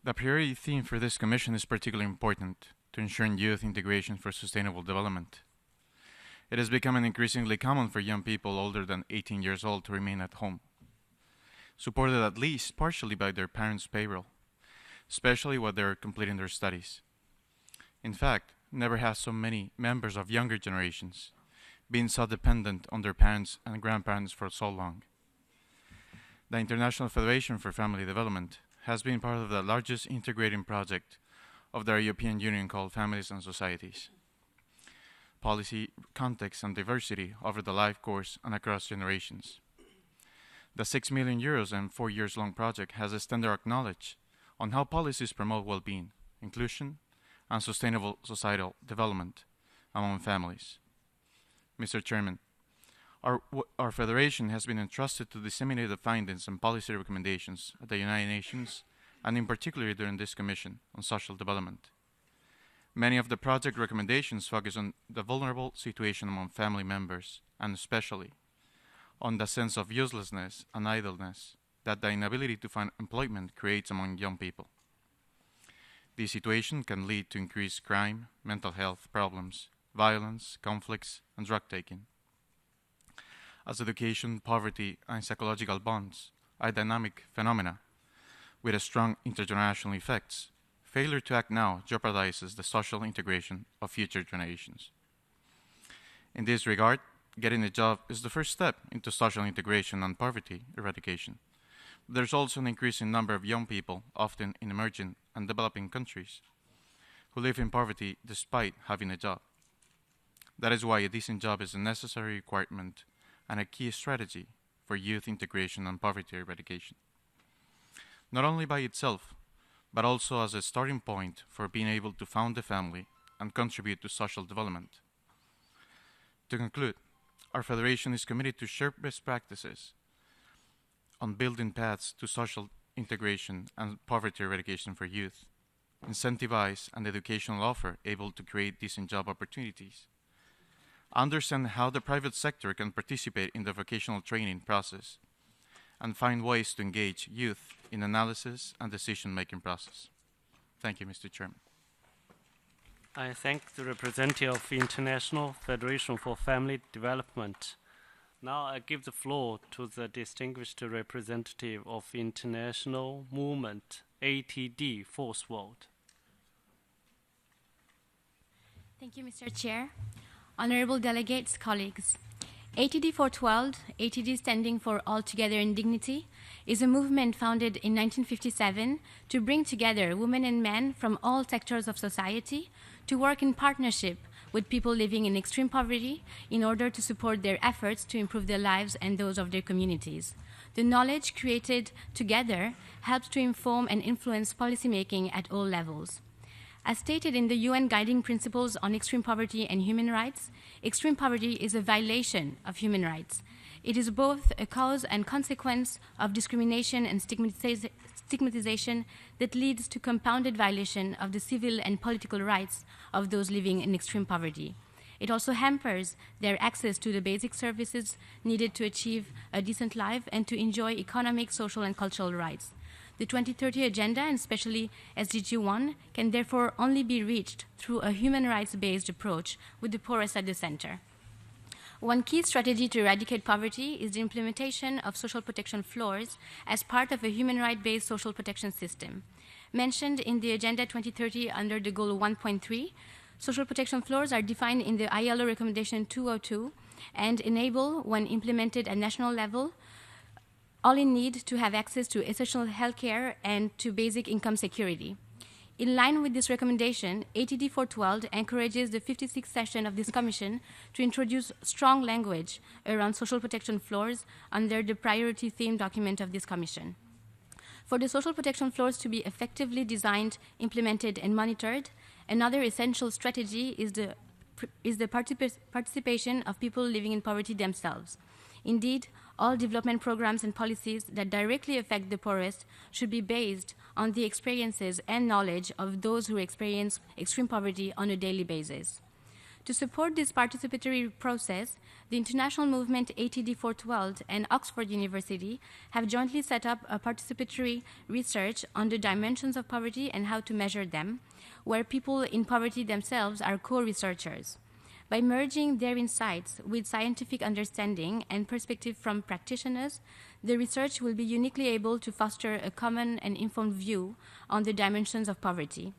the priority theme for this Commission is particularly important to ensure youth integration for sustainable development. It is becoming increasingly common for young people older than 18 years old to remain at home, supported at least partially by their parents' payroll, especially while they're completing their studies. In fact, never has so many members of younger generations been so dependent on their parents and grandparents for so long. The International Federation for Family Development has been part of the largest integrating project of the European Union called Families and Societies. Policy, context, and diversity over the life course and across generations. The 6 million euros and 4 years long project has extended our knowledge on how policies promote well-being, inclusion, and sustainable societal development among families. Mr. Chairman, our Federation has been entrusted to disseminate the findings and policy recommendations at the United Nations, and in particular during this Commission on Social Development. Many of the project recommendations focus on the vulnerable situation among family members, and especially on the sense of uselessness and idleness that the inability to find employment creates among young people. This situation can lead to increased crime, mental health problems, violence, conflicts, and drug taking. As education, poverty, and psychological bonds are dynamic phenomena with strong intergenerational effects, failure to act now jeopardizes the social integration of future generations. In this regard, getting a job is the first step into social integration and poverty eradication. There's also an increasing number of young people, often in emerging and developing countries, who live in poverty despite having a job. That is why a decent job is a necessary requirement and a key strategy for youth integration and poverty eradication. Not only by itself, but also as a starting point for being able to found a family and contribute to social development. To conclude, our Federation is committed to share best practices on building paths to social integration and poverty eradication for youth, incentivize an educational offer able to create decent job opportunities, understand how the private sector can participate in the vocational training process, and find ways to engage youth in analysis and decision-making process. Thank you, Mr. Chairman. I thank the representative of the International Federation for Family Development. Now I give the floor to the distinguished representative of the International Movement, ATD Fourth World. Thank you, Mr. Chair. Honorable delegates, colleagues, ATD 412, ATD standing for All Together in Dignity, is a movement founded in 1957 to bring together women and men from all sectors of society to work in partnership with people living in extreme poverty in order to support their efforts to improve their lives and those of their communities. The knowledge created together helps to inform and influence policymaking at all levels. As stated in the UN Guiding Principles on Extreme Poverty and Human Rights, extreme poverty is a violation of human rights. It is both a cause and consequence of discrimination and stigmatization that leads to compounded violation of the civil and political rights of those living in extreme poverty. It also hampers their access to the basic services needed to achieve a decent life and to enjoy economic, social, and cultural rights. The 2030 Agenda, and especially SDG 1, can therefore only be reached through a human rights-based approach with the poorest at the center. One key strategy to eradicate poverty is the implementation of social protection floors as part of a human right-based social protection system. Mentioned in the Agenda 2030 under the Goal 1.3, social protection floors are defined in the ILO Recommendation 202 and enable, when implemented at national level, all in need to have access to essential health care and to basic income security. In line with this recommendation, ATD 412 encourages the 56th session of this Commission to introduce strong language around social protection floors under the priority theme document of this Commission. For the social protection floors to be effectively designed, implemented, and monitored, another essential strategy is the participation of people living in poverty themselves. Indeed, all development programs and policies that directly affect the poorest should be based on the experiences and knowledge of those who experience extreme poverty on a daily basis. To support this participatory process, the international movement ATD412 and Oxford University have jointly set up a participatory research on the dimensions of poverty and how to measure them, where people in poverty themselves are co-researchers. By merging their insights with scientific understanding and perspective from practitioners, the research will be uniquely able to foster a common and informed view on the dimensions of poverty.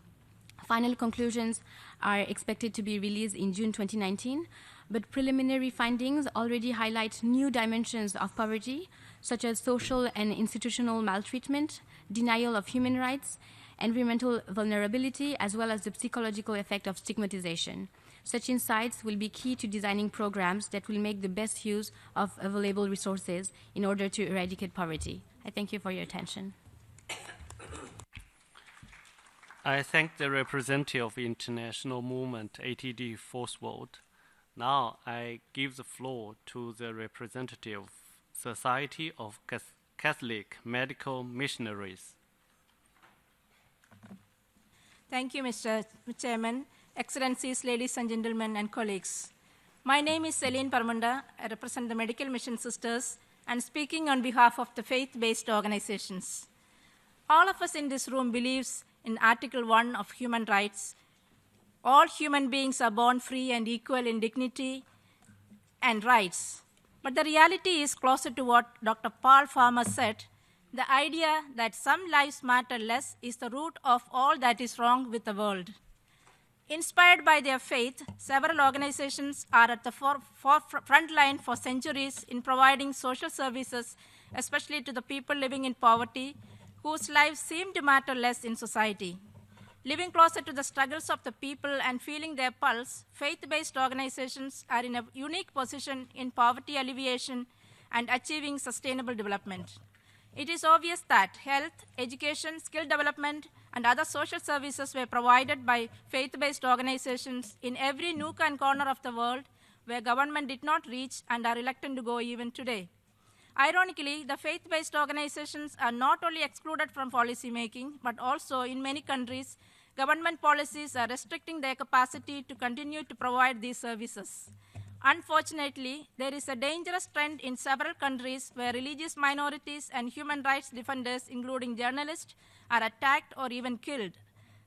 Final conclusions are expected to be released in June 2019, but preliminary findings already highlight new dimensions of poverty, such as social and institutional maltreatment, denial of human rights, environmental vulnerability, as well as the psychological effect of stigmatization. Such insights will be key to designing programs that will make the best use of available resources in order to eradicate poverty. I thank you for your attention. I thank the representative of International Movement ATD Fourth World. Now I give the floor to the representative of Society of Catholic Medical Missionaries. Thank you, Mr. Chairman, Excellencies, ladies and gentlemen, and colleagues. My name is Celine Parmanda. I represent the Medical Mission Sisters and speaking on behalf of the faith-based organizations. All of us in this room believes in Article 1 of human rights. All human beings are born free and equal in dignity and rights. But the reality is closer to what Dr. Paul Farmer said. The idea that some lives matter less is the root of all that is wrong with the world. Inspired by their faith, several organizations are at the front line for centuries in providing social services, especially to the people living in poverty, whose lives seem to matter less in society. Living closer to the struggles of the people and feeling their pulse, faith-based organizations are in a unique position in poverty alleviation and achieving sustainable development. It is obvious that health, education, skill development, and other social services were provided by faith-based organizations in every nook and corner of the world where government did not reach and are reluctant to go even today. Ironically, the faith-based organizations are not only excluded from policy making, but also in many countries, government policies are restricting their capacity to continue to provide these services. Unfortunately, there is a dangerous trend in several countries where religious minorities and human rights defenders, including journalists, are attacked or even killed.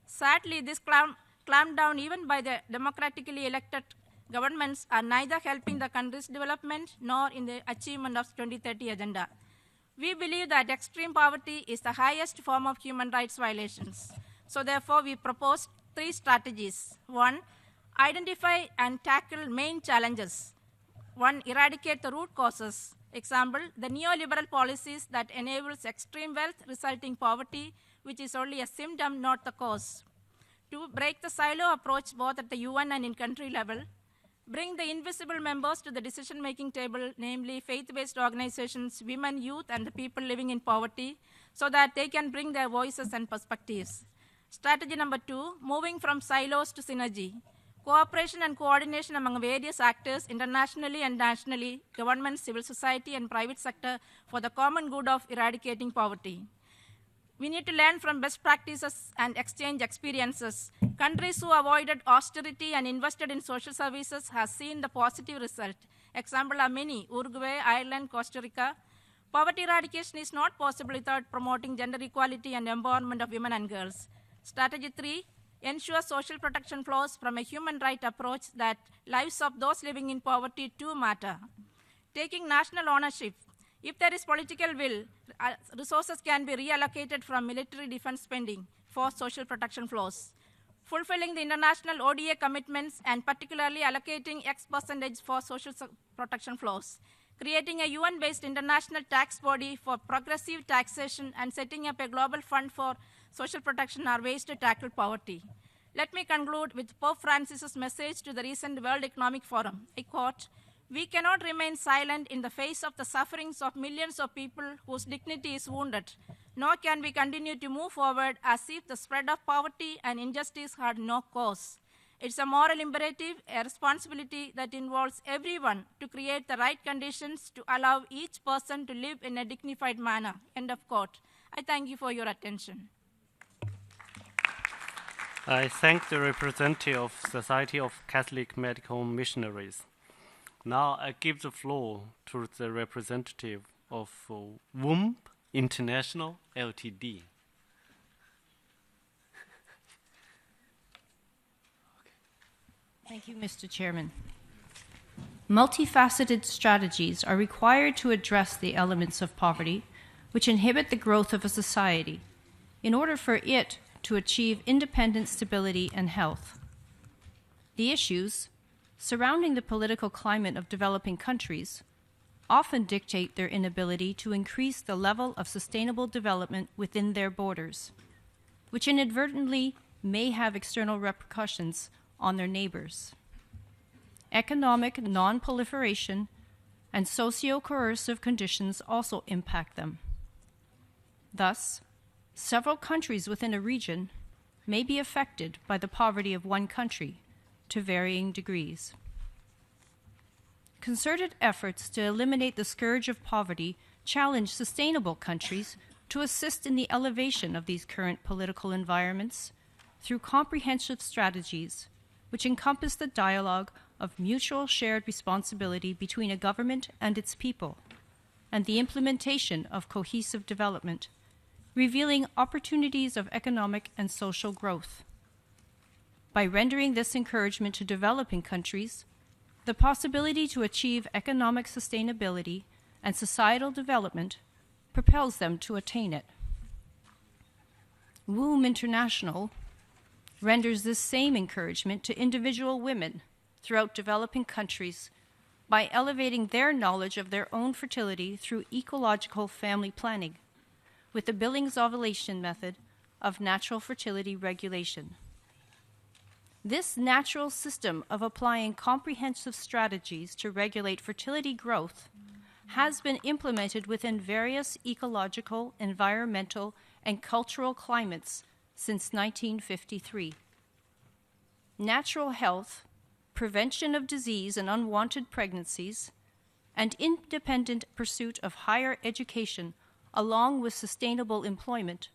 Sadly, this clampdown even by the democratically elected governments are neither helping the country's development nor in the achievement of 2030 agenda. We believe that extreme poverty is the highest form of human rights violations. So therefore, we propose 3 strategies. 1, identify and tackle main challenges. 1, eradicate the root causes. Example, the neoliberal policies that enables extreme wealth resulting poverty, which is only a symptom, not the cause. 2, break the silo approach both at the UN and in country level. Bring the invisible members to the decision-making table, namely faith-based organizations, women, youth, and the people living in poverty, so that they can bring their voices and perspectives. Strategy number 2, moving from silos to synergy. Cooperation and coordination among various actors internationally and nationally, government, civil society, and private sector for the common good of eradicating poverty. We need to learn from best practices and exchange experiences. Countries who avoided austerity and invested in social services have seen the positive result. Examples are many: Uruguay, Ireland, Costa Rica. Poverty eradication is not possible without promoting gender equality and empowerment of women and girls. Strategy 3, ensure social protection flows from a human right approach that lives of those living in poverty too matter. Taking national ownership. If there is political will, resources can be reallocated from military defense spending for social protection flows. Fulfilling the international ODA commitments and particularly allocating X% for social protection flows. Creating a UN-based international tax body for progressive taxation and setting up a global fund for social protection are ways to tackle poverty. Let me conclude with Pope Francis's message to the recent World Economic Forum. I quote, "We cannot remain silent in the face of the sufferings of millions of people whose dignity is wounded, nor can we continue to move forward as if the spread of poverty and injustice had no cause. It's a moral imperative, a responsibility that involves everyone to create the right conditions to allow each person to live in a dignified manner." End of quote. I thank you for your attention. I thank the representative of Society of Catholic Medical Missionaries. Now I give the floor to the representative of WOMB International Ltd. Thank you, Mr. Chairman. Multifaceted strategies are required to address the elements of poverty which inhibit the growth of a society in order for it to achieve independent stability and health. The issues surrounding the political climate of developing countries often dictate their inability to increase the level of sustainable development within their borders, which inadvertently may have external repercussions on their neighbors. Economic non-proliferation and socio-coercive conditions also impact them. Thus, several countries within a region may be affected by the poverty of one country to varying degrees. Concerted efforts to eliminate the scourge of poverty challenge sustainable countries to assist in the elevation of these current political environments through comprehensive strategies which encompass the dialogue of mutual shared responsibility between a government and its people, and the implementation of cohesive development, revealing opportunities of economic and social growth. By rendering this encouragement to developing countries, the possibility to achieve economic sustainability and societal development propels them to attain it. WOMB International renders this same encouragement to individual women throughout developing countries by elevating their knowledge of their own fertility through ecological family planning with the Billings ovulation method of natural fertility regulation. This natural system of applying comprehensive strategies to regulate fertility growth has been implemented within various ecological, environmental, and cultural climates since 1953. Natural health, prevention of disease and unwanted pregnancies, and independent pursuit of higher education along with sustainable employment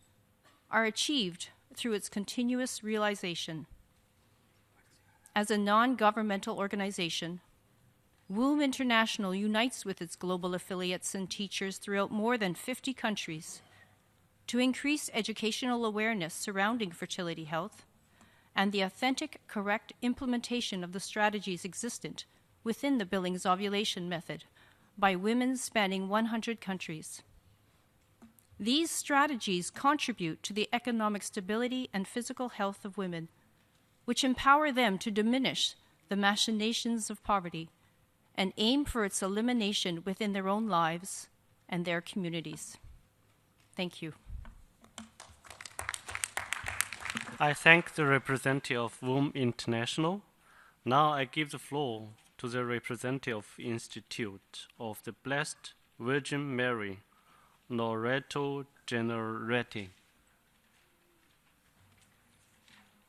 are achieved through its continuous realization. As a non-governmental organization, WOMB International unites with its global affiliates and teachers throughout more than 50 countries to increase educational awareness surrounding fertility health and the authentic, correct implementation of the strategies existent within the Billings ovulation method by women spanning 100 countries. These strategies contribute to the economic stability and physical health of women, which empower them to diminish the machinations of poverty and aim for its elimination within their own lives and their communities. Thank you. I thank the representative of WOMB International. Now I give the floor to the representative Institute of the Blessed Virgin Mary, Loreto Generetti.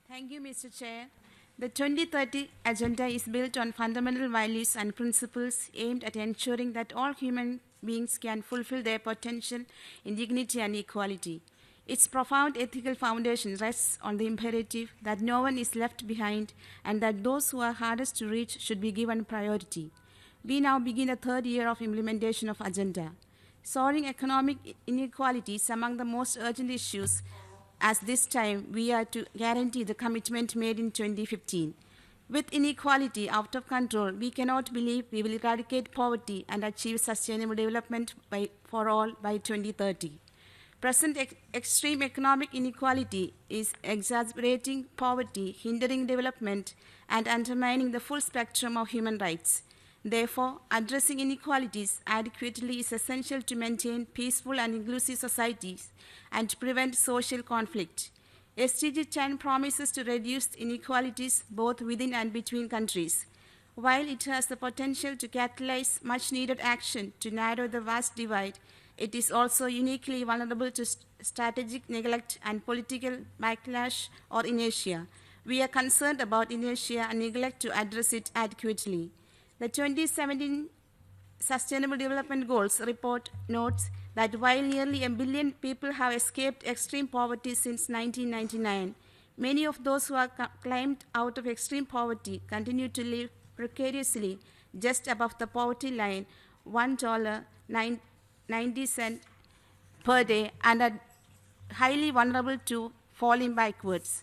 Thank you, Mr. Chair. The 2030 Agenda is built on fundamental values and principles aimed at ensuring that all human beings can fulfill their potential in dignity and equality. Its profound ethical foundation rests on the imperative that no one is left behind and that those who are hardest to reach should be given priority. We now begin the third year of implementation of Agenda. Soaring economic inequality is among the most urgent issues, as this time we are to guarantee the commitment made in 2015. With inequality out of control, we cannot believe we will eradicate poverty and achieve sustainable development for all by 2030. Present extreme economic inequality is exacerbating poverty, hindering development, and undermining the full spectrum of human rights. Therefore, addressing inequalities adequately is essential to maintain peaceful and inclusive societies and to prevent social conflict. SDG 10 promises to reduce inequalities both within and between countries. While it has the potential to catalyze much-needed action to narrow the vast divide, it is also uniquely vulnerable to strategic neglect and political backlash or inertia. We are concerned about inertia and neglect to address it adequately. The 2017 Sustainable Development Goals report notes that while nearly 1 billion people have escaped extreme poverty since 1999, Many of those who are climbed out of extreme poverty continue to live precariously just above the poverty line, $1.90 per day, and are highly vulnerable to falling backwards.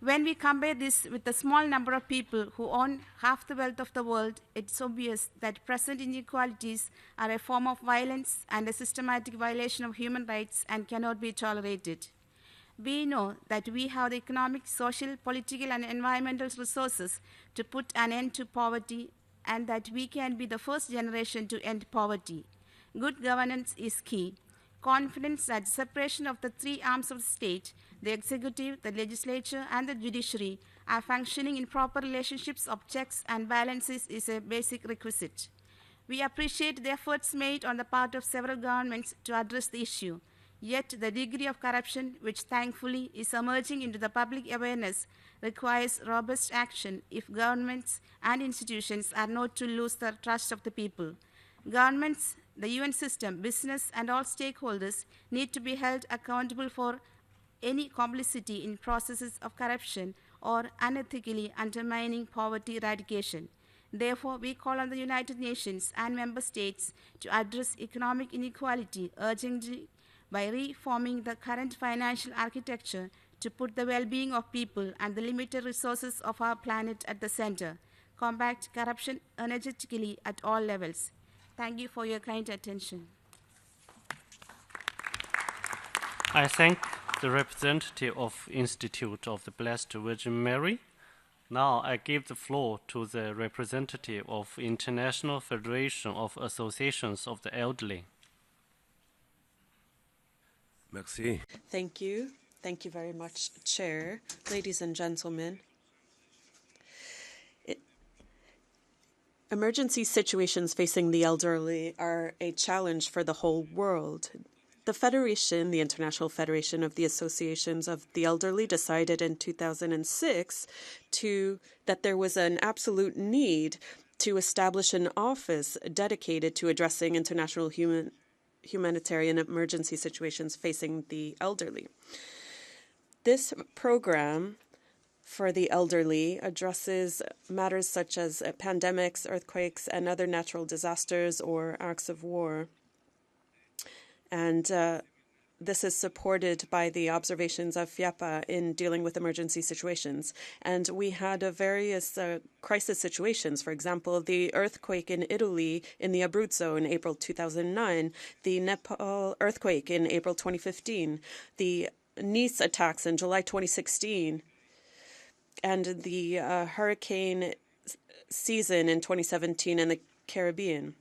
When we compare this with the small number of people who own half the wealth of the world, it's obvious that present inequalities are a form of violence and a systematic violation of human rights and cannot be tolerated. We know that we have the economic, social, political, and environmental resources to put an end to poverty, and that we can be the first generation to end poverty. Good governance is key. Confidence that separation of the three arms of the state, the executive, the legislature, and the judiciary, are functioning in proper relationships of checks and balances is a basic requisite. We appreciate the efforts made on the part of several governments to address the issue. Yet the degree of corruption, which thankfully is emerging into the public awareness, requires robust action if governments and institutions are not to lose the trust of the people. Governments, the UN system, business, and all stakeholders need to be held accountable for any complicity in processes of corruption or unethically undermining poverty eradication. Therefore, we call on the United Nations and member states to address economic inequality urgently by reforming the current financial architecture to put the well-being of people and the limited resources of our planet at the center, combat corruption energetically at all levels. Thank you for your kind attention. I thank the representative of Institute of the Blessed Virgin Mary. Now I give the floor to the representative of International Federation of Associations of the Elderly. Merci. Thank you. Thank you very much, Chair. Ladies and gentlemen, emergency situations facing the elderly are a challenge for the whole world. The Federation, the International Federation of the Associations of the Elderly, decided in 2006 that there was an absolute need to establish an office dedicated to addressing international humanitarian emergency situations facing the elderly. This program for the elderly addresses matters such as pandemics, earthquakes, and other natural disasters or acts of war. And this is supported by the observations of FIAPA in dealing with emergency situations. And we had various crisis situations. For example, the earthquake in Italy in the Abruzzo in April 2009, the Nepal earthquake in April 2015, the Nice attacks in July 2016, and the hurricane season in 2017 in the Caribbean.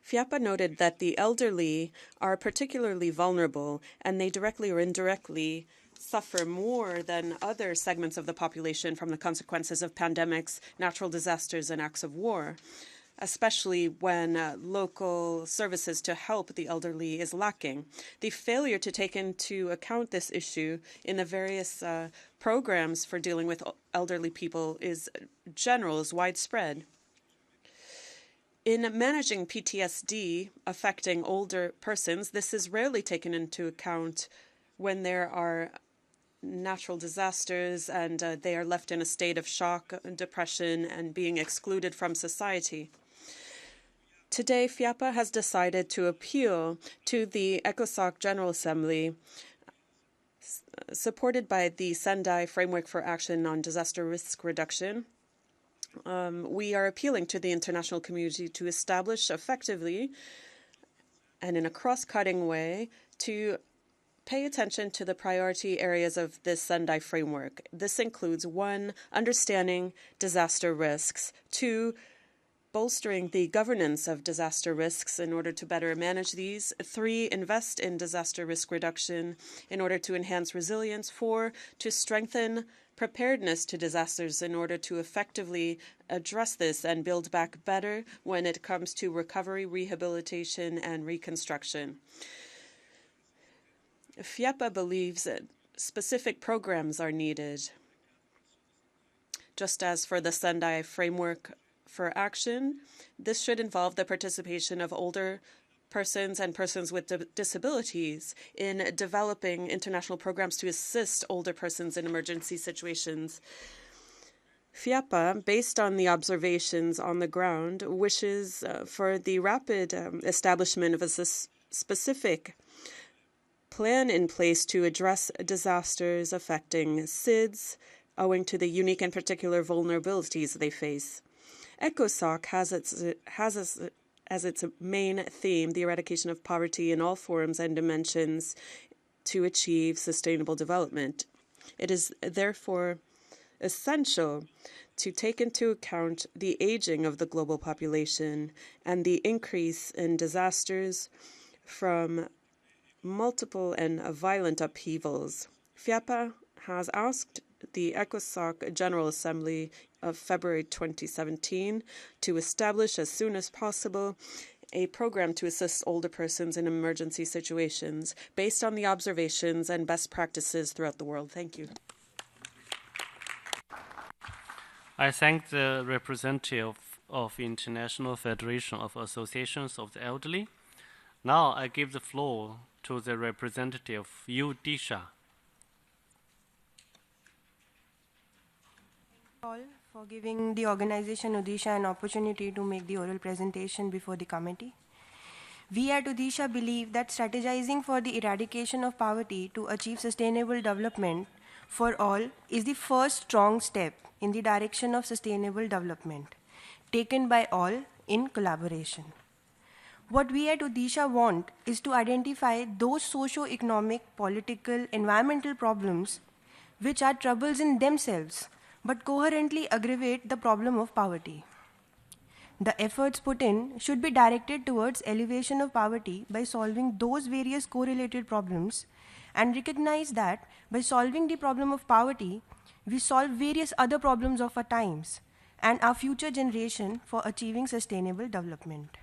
FIAPA noted that the elderly are particularly vulnerable, and they directly or indirectly suffer more than other segments of the population from the consequences of pandemics, natural disasters, and acts of war, especially when local services to help the elderly is lacking. The failure to take into account this issue in the various programs for dealing with elderly people is widespread. In managing PTSD affecting older persons, this is rarely taken into account when there are natural disasters and they are left in a state of shock, depression, and being excluded from society. Today, FIAPA has decided to appeal to the ECOSOC General Assembly, supported by the Sendai Framework for Action on Disaster Risk Reduction. We are appealing to the international community to establish effectively and in a cross-cutting way to pay attention to the priority areas of this Sendai framework. This includes 1, understanding disaster risks, 2, bolstering the governance of disaster risks in order to better manage these, 3, invest in disaster risk reduction in order to enhance resilience, 4, to strengthen preparedness to disasters in order to effectively address this and build back better when it comes to recovery, rehabilitation, and reconstruction. FIAPA believes that specific programs are needed. Just as for the Sendai Framework for Action, this should involve the participation of older persons and persons with disabilities in developing international programs to assist older persons in emergency situations. FIAPA, based on the observations on the ground, wishes for the rapid establishment of a specific plan in place to address disasters affecting SIDS owing to the unique and particular vulnerabilities they face. ECOSOC has as its main theme the eradication of poverty in all forms and dimensions to achieve sustainable development. It is therefore essential to take into account the aging of the global population and the increase in disasters from multiple and violent upheavals. FIAPA has asked the ECOSOC General Assembly of February 2017 to establish as soon as possible a program to assist older persons in emergency situations based on the observations and best practices throughout the world. Thank you. I thank the representative of International Federation of Associations of the Elderly. Now I give the floor to the representative, Udisha. All for giving the organization Udisha an opportunity to make the oral presentation before the committee. We at Udisha believe that strategizing for the eradication of poverty to achieve sustainable development for all is the first strong step in the direction of sustainable development, taken by all in collaboration. What we at Udisha want is to identify those socio-economic, political, environmental problems which are troubles in themselves, but coherently aggravate the problem of poverty. The efforts put in should be directed towards elevation of poverty by solving those various correlated problems, and recognize that by solving the problem of poverty, we solve various other problems of our times and our future generation for achieving sustainable development.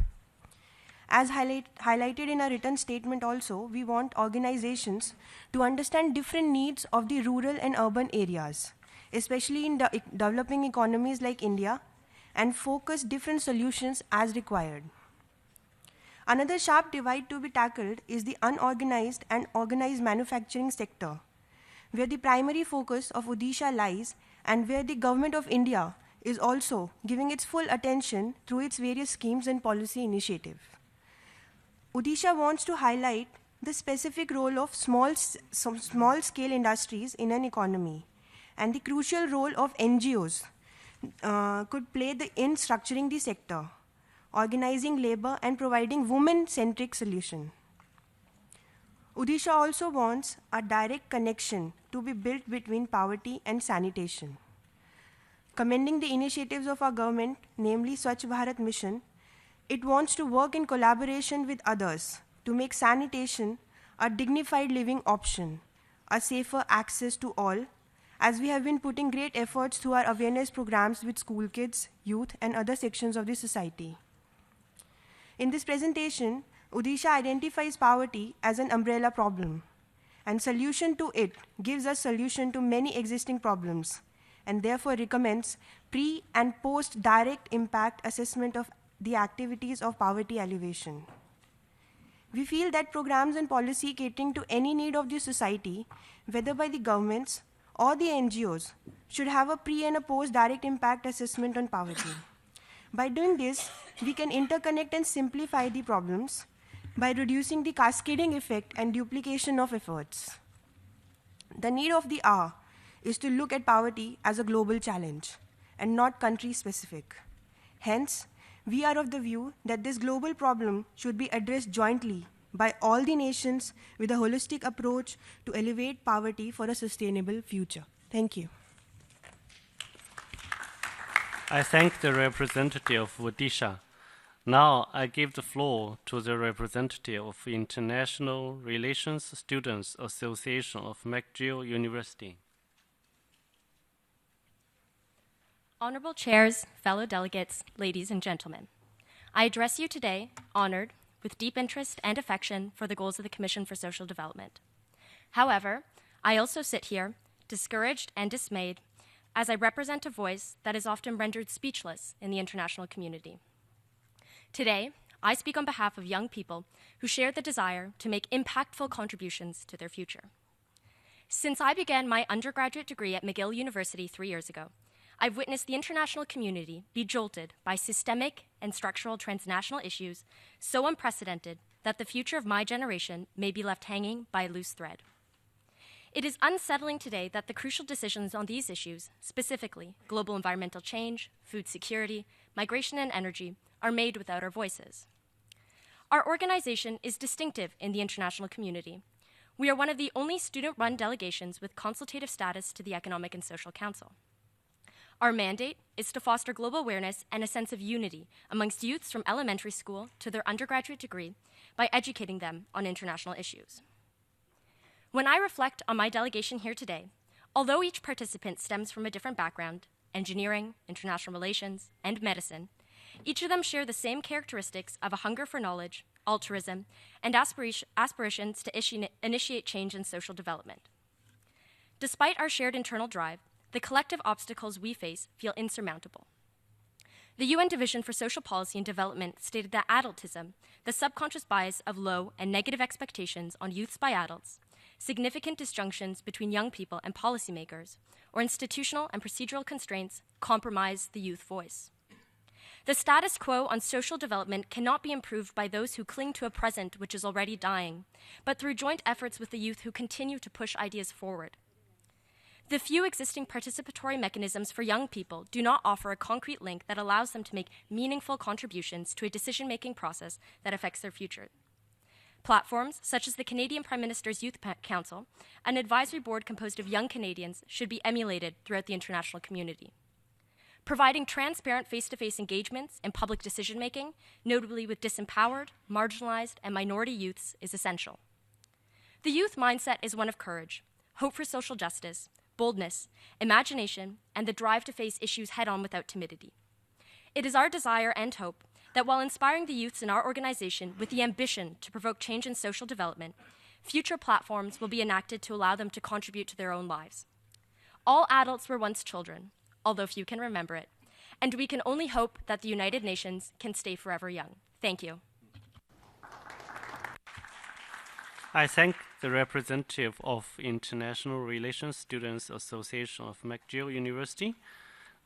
As highlighted in our written statement also, we want organizations to understand different needs of the rural and urban areas, especially in developing economies like India, and focus different solutions as required. Another sharp divide to be tackled is the unorganized and organized manufacturing sector, where the primary focus of Odisha lies and where the Government of India is also giving its full attention through its various schemes and policy initiatives. Odisha wants to highlight the specific role of small-scale industries in an economy, and the crucial role of NGOs could play in structuring the sector, organizing labor and providing women-centric solution. Odisha also wants a direct connection to be built between poverty and sanitation. Commending the initiatives of our government, namely Swachh Bharat Mission, it wants to work in collaboration with others to make sanitation a dignified living option, a safer access to all, as we have been putting great efforts through our awareness programs with school kids, youth, and other sections of the society. In this presentation, Odisha identifies poverty as an umbrella problem, and solution to it gives us solution to many existing problems, and therefore recommends pre- and post-direct impact assessment of the activities of poverty alleviation. We feel that programs and policy catering to any need of the society, whether by the governments or the NGOs, should have a pre- and a post-direct impact assessment on poverty. By doing this, we can interconnect and simplify the problems by reducing the cascading effect and duplication of efforts. The need of the hour is to look at poverty as a global challenge and not country-specific. Hence, we are of the view that this global problem should be addressed jointly by all the nations with a holistic approach to elevate poverty for a sustainable future. Thank you. I thank the representative of Odisha. Now I give the floor to the representative of International Relations Students Association of McGill University. Honorable chairs, fellow delegates, ladies and gentlemen, I address you today, honored, with deep interest and affection for the goals of the Commission for Social Development. However, I also sit here, discouraged and dismayed, as I represent a voice that is often rendered speechless in the international community. Today, I speak on behalf of young people who share the desire to make impactful contributions to their future. Since I began my undergraduate degree at McGill University 3 years ago, I've witnessed the international community be jolted by systemic and structural transnational issues so unprecedented that the future of my generation may be left hanging by a loose thread. It is unsettling today that the crucial decisions on these issues, specifically global environmental change, food security, migration, and energy, are made without our voices. Our organization is distinctive in the international community. We are one of the only student-run delegations with consultative status to the Economic and Social Council. Our mandate is to foster global awareness and a sense of unity amongst youths from elementary school to their undergraduate degree by educating them on international issues. When I reflect on my delegation here today, although each participant stems from a different background, engineering, international relations, and medicine, each of them share the same characteristics of a hunger for knowledge, altruism, and aspirations to initiate change in social development. Despite our shared internal drive, the collective obstacles we face feel insurmountable. The UN Division for Social Policy and Development stated that adultism, the subconscious bias of low and negative expectations on youths by adults, significant disjunctions between young people and policymakers, or institutional and procedural constraints compromise the youth voice. The status quo on social development cannot be improved by those who cling to a present which is already dying, but through joint efforts with the youth who continue to push ideas forward. The few existing participatory mechanisms for young people do not offer a concrete link that allows them to make meaningful contributions to a decision-making process that affects their future. Platforms, such as the Canadian Prime Minister's Youth Council, an advisory board composed of young Canadians, should be emulated throughout the international community. Providing transparent face-to-face engagements in public decision-making, notably with disempowered, marginalized, and minority youths, is essential. The youth mindset is one of courage, hope for social justice, boldness, imagination, and the drive to face issues head-on without timidity. It is our desire and hope that while inspiring the youths in our organization with the ambition to provoke change in social development, future platforms will be enacted to allow them to contribute to their own lives. All adults were once children, although few can remember it, and we can only hope that the United Nations can stay forever young. Thank you. I thank the representative of International Relations Students Association of McGill University.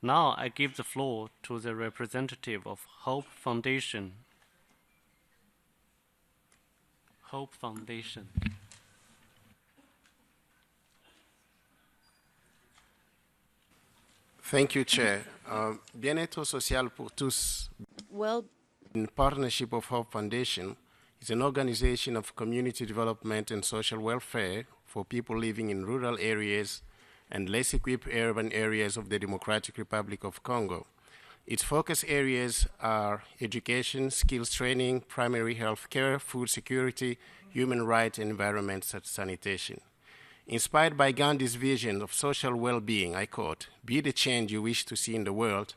Now I give the floor to the representative of Hope Foundation. Hope Foundation. Thank you, Chair. Bien-être social pour tous, in partnership of Hope Foundation, is an organization of community development and social welfare for people living in rural areas and less equipped urban areas of the Democratic Republic of Congo. Its focus areas are education, skills training, primary health care, food security, human rights, and environment sanitation. Inspired by Gandhi's vision of social well-being, I quote, "Be the change you wish to see in the world,"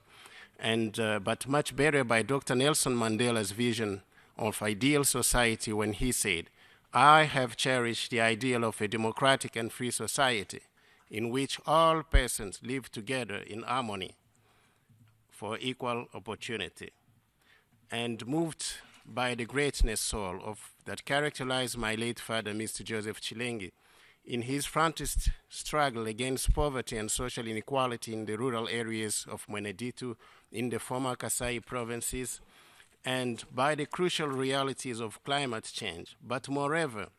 but much better by Dr. Nelson Mandela's vision of ideal society when he said, "I have cherished the ideal of a democratic and free society in which all persons live together in harmony for equal opportunity." And moved by the greatness soul that characterized my late father, Mr. Joseph Chilengi, in his frontist struggle against poverty and social inequality in the rural areas of Mweneditu in the former Kasai provinces, and by the crucial realities of climate change, but moreover,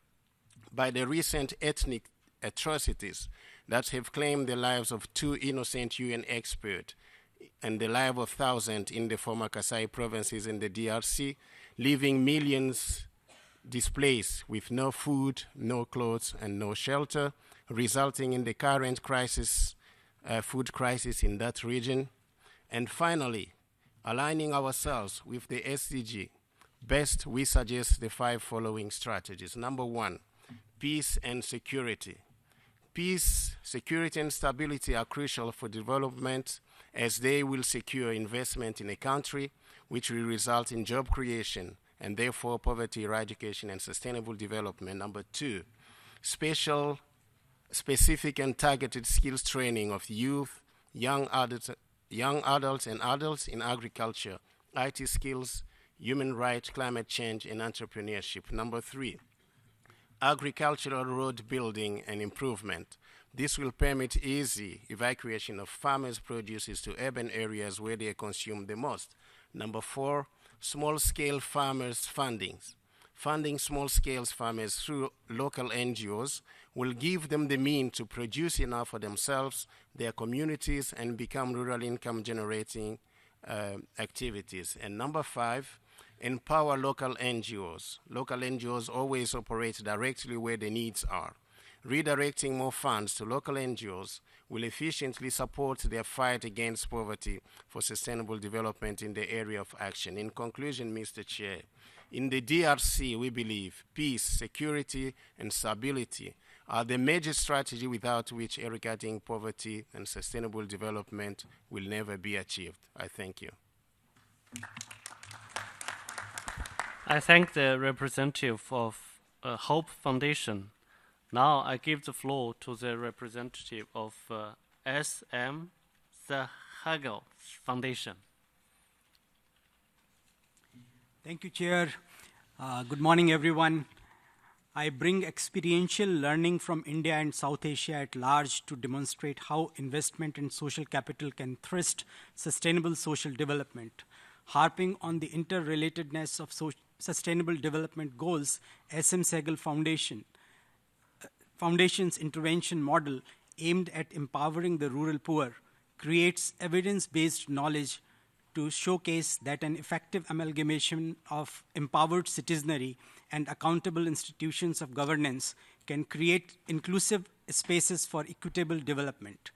by the recent ethnic atrocities that have claimed the lives of 2 innocent UN experts and the life of thousands in the former Kasai provinces in the DRC, leaving millions displaced with no food, no clothes, and no shelter, resulting in the current crisis, food crisis in that region. And finally, aligning ourselves with the SDG, best we suggest the 5 following strategies. Number 1, peace and security. Peace, security, and stability are crucial for development as they will secure investment in a country, which will result in job creation and therefore poverty eradication and sustainable development. Number 2, specific and targeted skills training of youth, young adults and adults in agriculture, IT skills, human rights, climate change, and entrepreneurship. Number 3, agricultural road building and improvement. This will permit easy evacuation of farmers' produces to urban areas where they consume the most. Number 4, small-scale farmers fundings. Funding small-scale farmers through local NGOs will give them the means to produce enough for themselves, their communities, and become rural income-generating activities. And number 5, empower local NGOs. Local NGOs always operate directly where the needs are. Redirecting more funds to local NGOs will efficiently support their fight against poverty for sustainable development in the area of action. In conclusion, Mr. Chair, in the DRC, we believe peace, security, and stability are the major strategy without which eradicating poverty and sustainable development will never be achieved. I thank you. I thank the representative of Hope Foundation. Now I give the floor to the representative of SM Sahaga Foundation. Thank you, Chair. Good morning, everyone. I bring experiential learning from India and South Asia at large to demonstrate how investment and social capital can thrust sustainable social development. Harping on the interrelatedness of sustainable development goals, SM Sehgal Foundation's intervention model aimed at empowering the rural poor creates evidence-based knowledge to showcase that an effective amalgamation of empowered citizenry and accountable institutions of governance can create inclusive spaces for equitable development.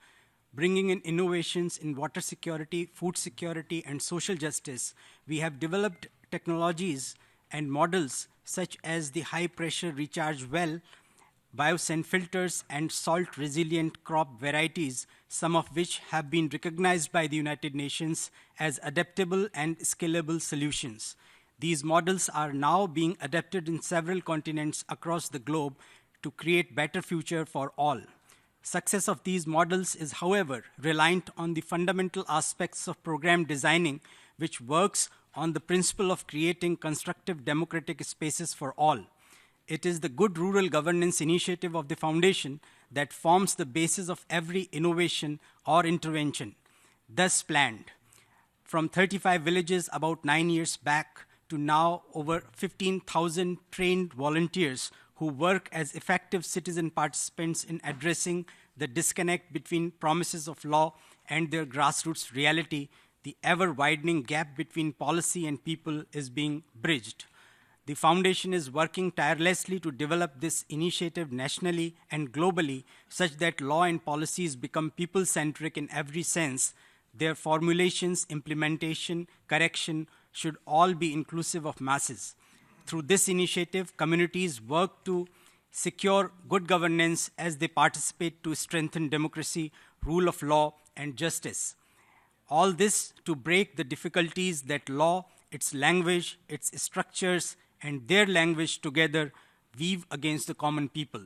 Bringing in innovations in water security, food security, and social justice, we have developed technologies and models such as the high-pressure recharge well, biosand filters, and salt-resilient crop varieties, some of which have been recognized by the United Nations as adaptable and scalable solutions. These models are now being adapted in several continents across the globe to create better future for all. Success of these models is, however, reliant on the fundamental aspects of program designing, which works on the principle of creating constructive democratic spaces for all. It is the good rural governance initiative of the Foundation that forms the basis of every innovation or intervention. Thus planned, from 35 villages about 9 years back to now over 15,000 trained volunteers who work as effective citizen participants in addressing the disconnect between promises of law and their grassroots reality, the ever-widening gap between policy and people is being bridged. The Foundation is working tirelessly to develop this initiative nationally and globally such that law and policies become people-centric in every sense. Their formulations, implementation, correction should all be inclusive of masses. Through this initiative, communities work to secure good governance as they participate to strengthen democracy, rule of law, and justice. All this to break the difficulties that law, its language, its structures, and their language together weave against the common people.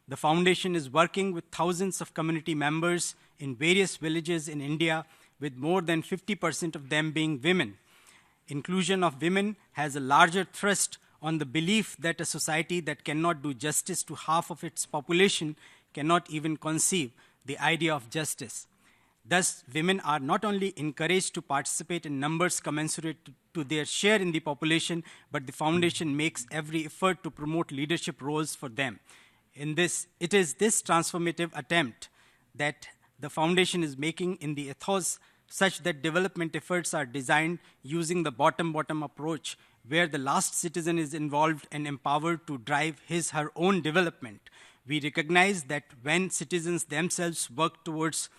The Foundation is working with thousands of community members in various villages in India, with more than 50% of them being women. Inclusion of women has a larger thrust on the belief that a society that cannot do justice to half of its population cannot even conceive the idea of justice. Thus, women are not only encouraged to participate in numbers commensurate to their share in the population, but the Foundation makes every effort to promote leadership roles for them. It is this transformative attempt that the Foundation is making in the ethos such that development efforts are designed using the bottom-bottom approach, where the last citizen is involved and empowered to drive her own development. We recognize that when citizens themselves work towards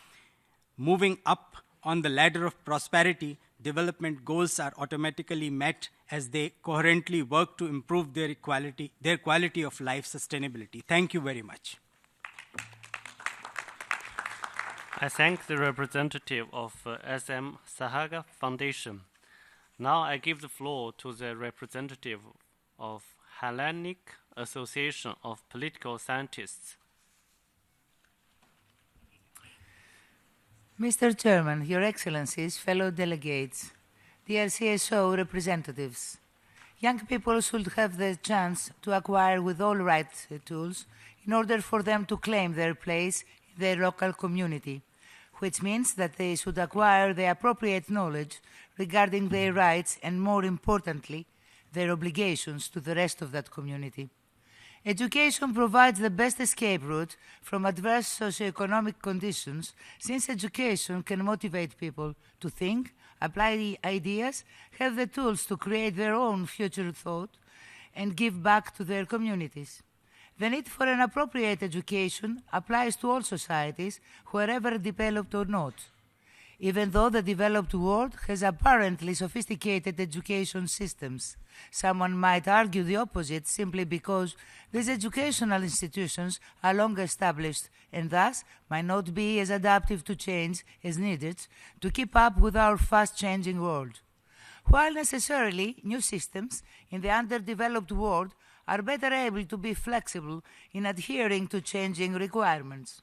moving up on the ladder of prosperity, development goals are automatically met as they coherently work to improve their quality of life sustainability. Thank you very much. I thank the representative of SM Sahaga Foundation. Now I give the floor to the representative of Hellenic Association of Political Scientists. Mr. Chairman, Your Excellencies, fellow delegates, dear CSO representatives, young people should have the chance to acquire with all right tools in order for them to claim their place in their local community, which means that they should acquire the appropriate knowledge regarding their rights and, more importantly, their obligations to the rest of that community. Education provides the best escape route from adverse socioeconomic conditions, since education can motivate people to think, apply ideas, have the tools to create their own future thought, and give back to their communities. The need for an appropriate education applies to all societies, wherever developed or not. Even though the developed world has apparently sophisticated education systems, someone might argue the opposite simply because these educational institutions are long established and thus might not be as adaptive to change as needed to keep up with our fast-changing world. While necessarily new systems in the underdeveloped world are better able to be flexible in adhering to changing requirements.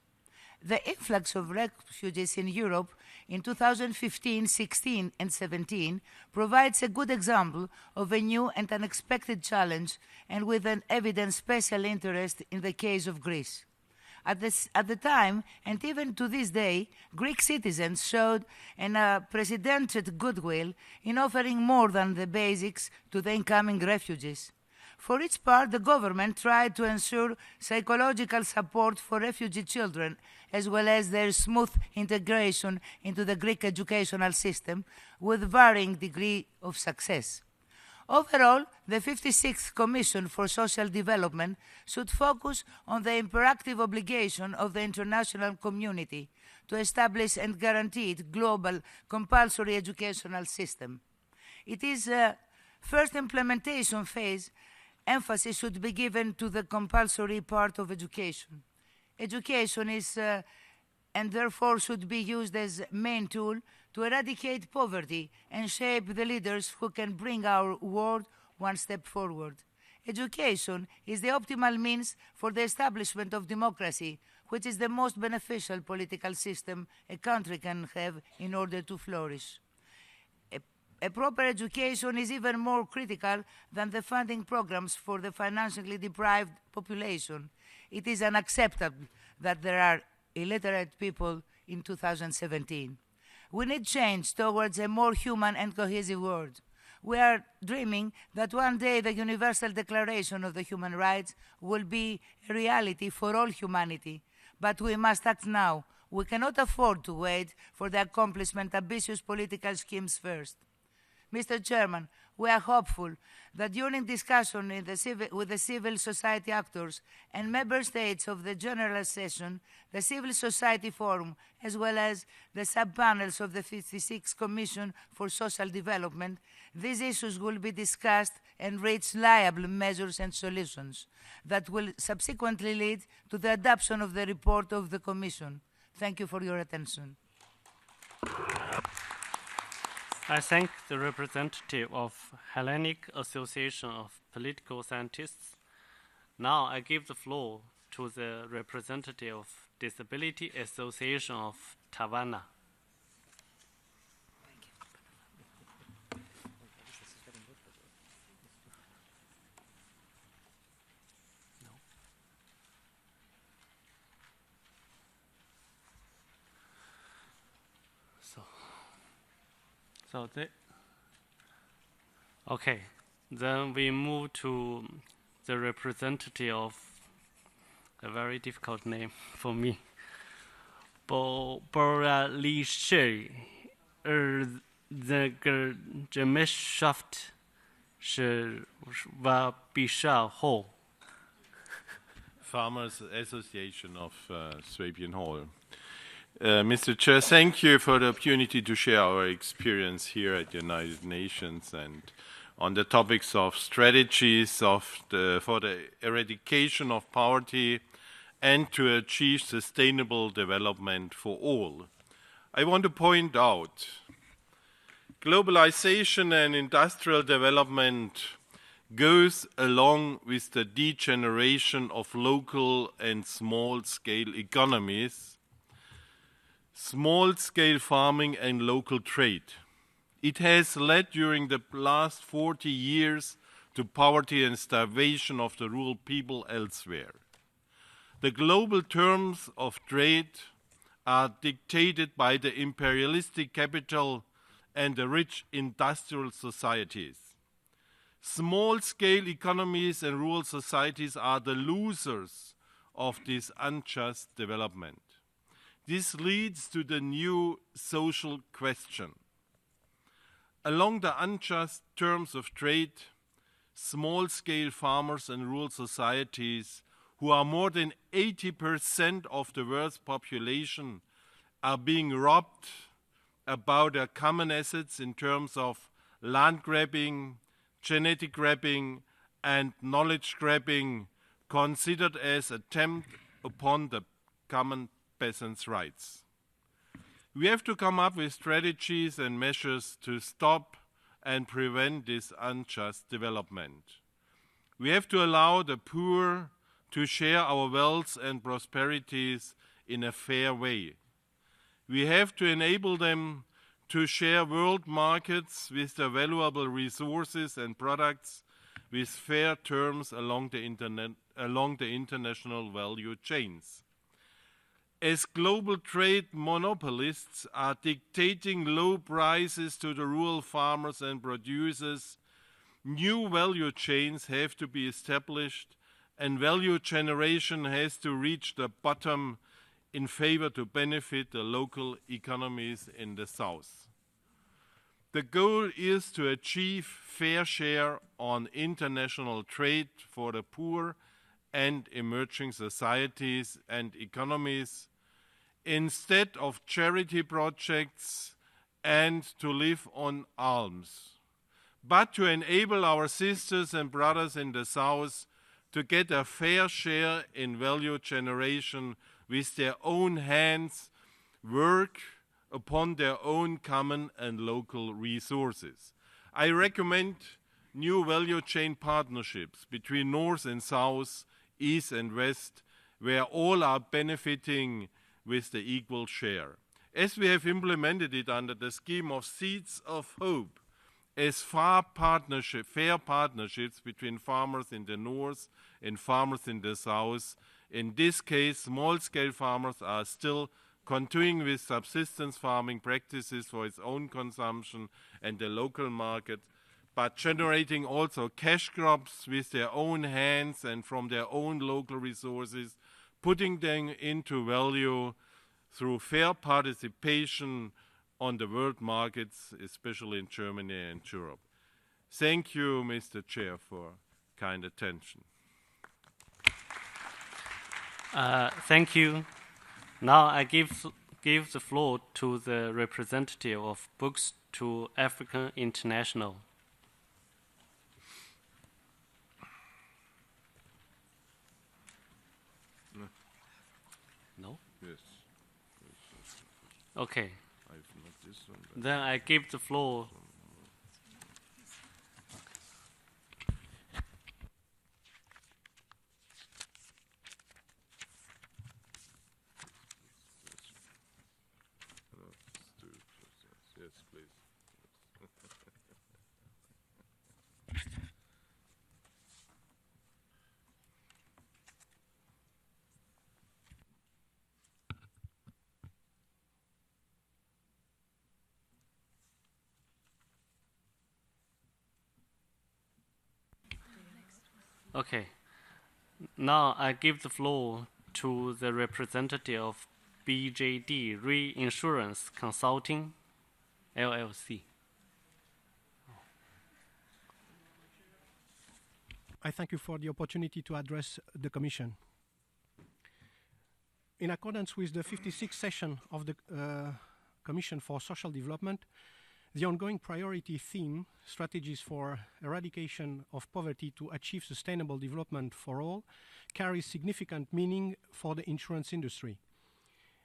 The influx of refugees in Europe in 2015, 16, and 17 provides a good example of a new and unexpected challenge, and with an evident special interest in the case of Greece. At the time, and even to this day, Greek citizens showed an unprecedented goodwill in offering more than the basics to the incoming refugees. For its part, the government tried to ensure psychological support for refugee children, as well as their smooth integration into the Greek educational system, with varying degree of success. Overall, the 56th Commission for Social Development should focus on the imperative obligation of the international community to establish and guarantee a global compulsory educational system. It is a first implementation phase. Emphasis should be given to the compulsory part of education. Education is and therefore should be used as main tool to eradicate poverty and shape the leaders who can bring our world one step forward. Education is the optimal means for the establishment of democracy, which is the most beneficial political system a country can have in order to flourish. A proper education is even more critical than the funding programs for the financially deprived population. It is unacceptable that there are illiterate people in 2017. We need change towards a more human and cohesive world. We are dreaming that one day the Universal Declaration of the Human Rights will be a reality for all humanity. But we must act now. We cannot afford to wait for the accomplishment of ambitious political schemes first. Mr. Chairman, we are hopeful that during discussion with the civil society actors and member states of the General Session, the Civil Society Forum, as well as the sub-panels of the 56th Commission for Social Development, these issues will be discussed and reach liable measures and solutions that will subsequently lead to the adoption of the report of the Commission. Thank you for your attention. I thank the representative of Hellenic Association of Political Scientists. Now I give the floor to the representative of Disability Association of Tawana. Okay, then we move to the representative of a very difficult name for me. Bürgerliche Gemeinschaft Schwäbisch Hall. Farmers Association of Swabian Hall. Mr. Chair, thank you for the opportunity to share our experience here at the United Nations and on the topics of strategies for the eradication of poverty and to achieve sustainable development for all. I want to point out globalization and industrial development goes along with the degeneration of local and small-scale economies, small-scale farming and local trade. It has led during the last 40 years to poverty and starvation of the rural people elsewhere. The global terms of trade are dictated by the imperialistic capital and the rich industrial societies. Small-scale economies and rural societies are the losers of this unjust development. This leads to the new social question. Along the unjust terms of trade, small-scale farmers and rural societies, who are more than 80% of the world's population, are being robbed about their common assets in terms of land grabbing, genetic grabbing, and knowledge grabbing, considered as attempt upon the common peasants' rights. We have to come up with strategies and measures to stop and prevent this unjust development. We have to allow the poor to share our wealth and prosperities in a fair way. We have to enable them to share world markets with their valuable resources and products with fair terms along the international value chains. As global trade monopolists are dictating low prices to the rural farmers and producers, new value chains have to be established and value generation has to reach the bottom in favor to benefit the local economies in the South. The goal is to achieve fair share on international trade for the poor and emerging societies and economies, instead of charity projects and to live on alms, but to enable our sisters and brothers in the South to get a fair share in value generation with their own hands, work upon their own common and local resources. I recommend new value chain partnerships between North and South, East and West, where all are benefiting with the equal share. As we have implemented it under the scheme of Seeds of Hope, as fair partnerships between farmers in the North and farmers in the South. In this case, small-scale farmers are still continuing with subsistence farming practices for its own consumption and the local market, but generating also cash crops with their own hands and from their own local resources, putting them into value through fair participation on the world markets, especially in Germany and Europe. Thank you, Mr. Chair, for kind attention. Thank you. Now I give the floor to the representative of Books to Africa International. No? Yes. Okay. I've not this one, but Then I give the floor. Yes, please. Okay. Now I give the floor to the representative of BJD Reinsurance Consulting, LLC. I thank you for the opportunity to address the Commission. In accordance with the 56th session of the Commission for Social Development, the ongoing priority theme, Strategies for Eradication of Poverty to Achieve Sustainable Development for All, carries significant meaning for the insurance industry.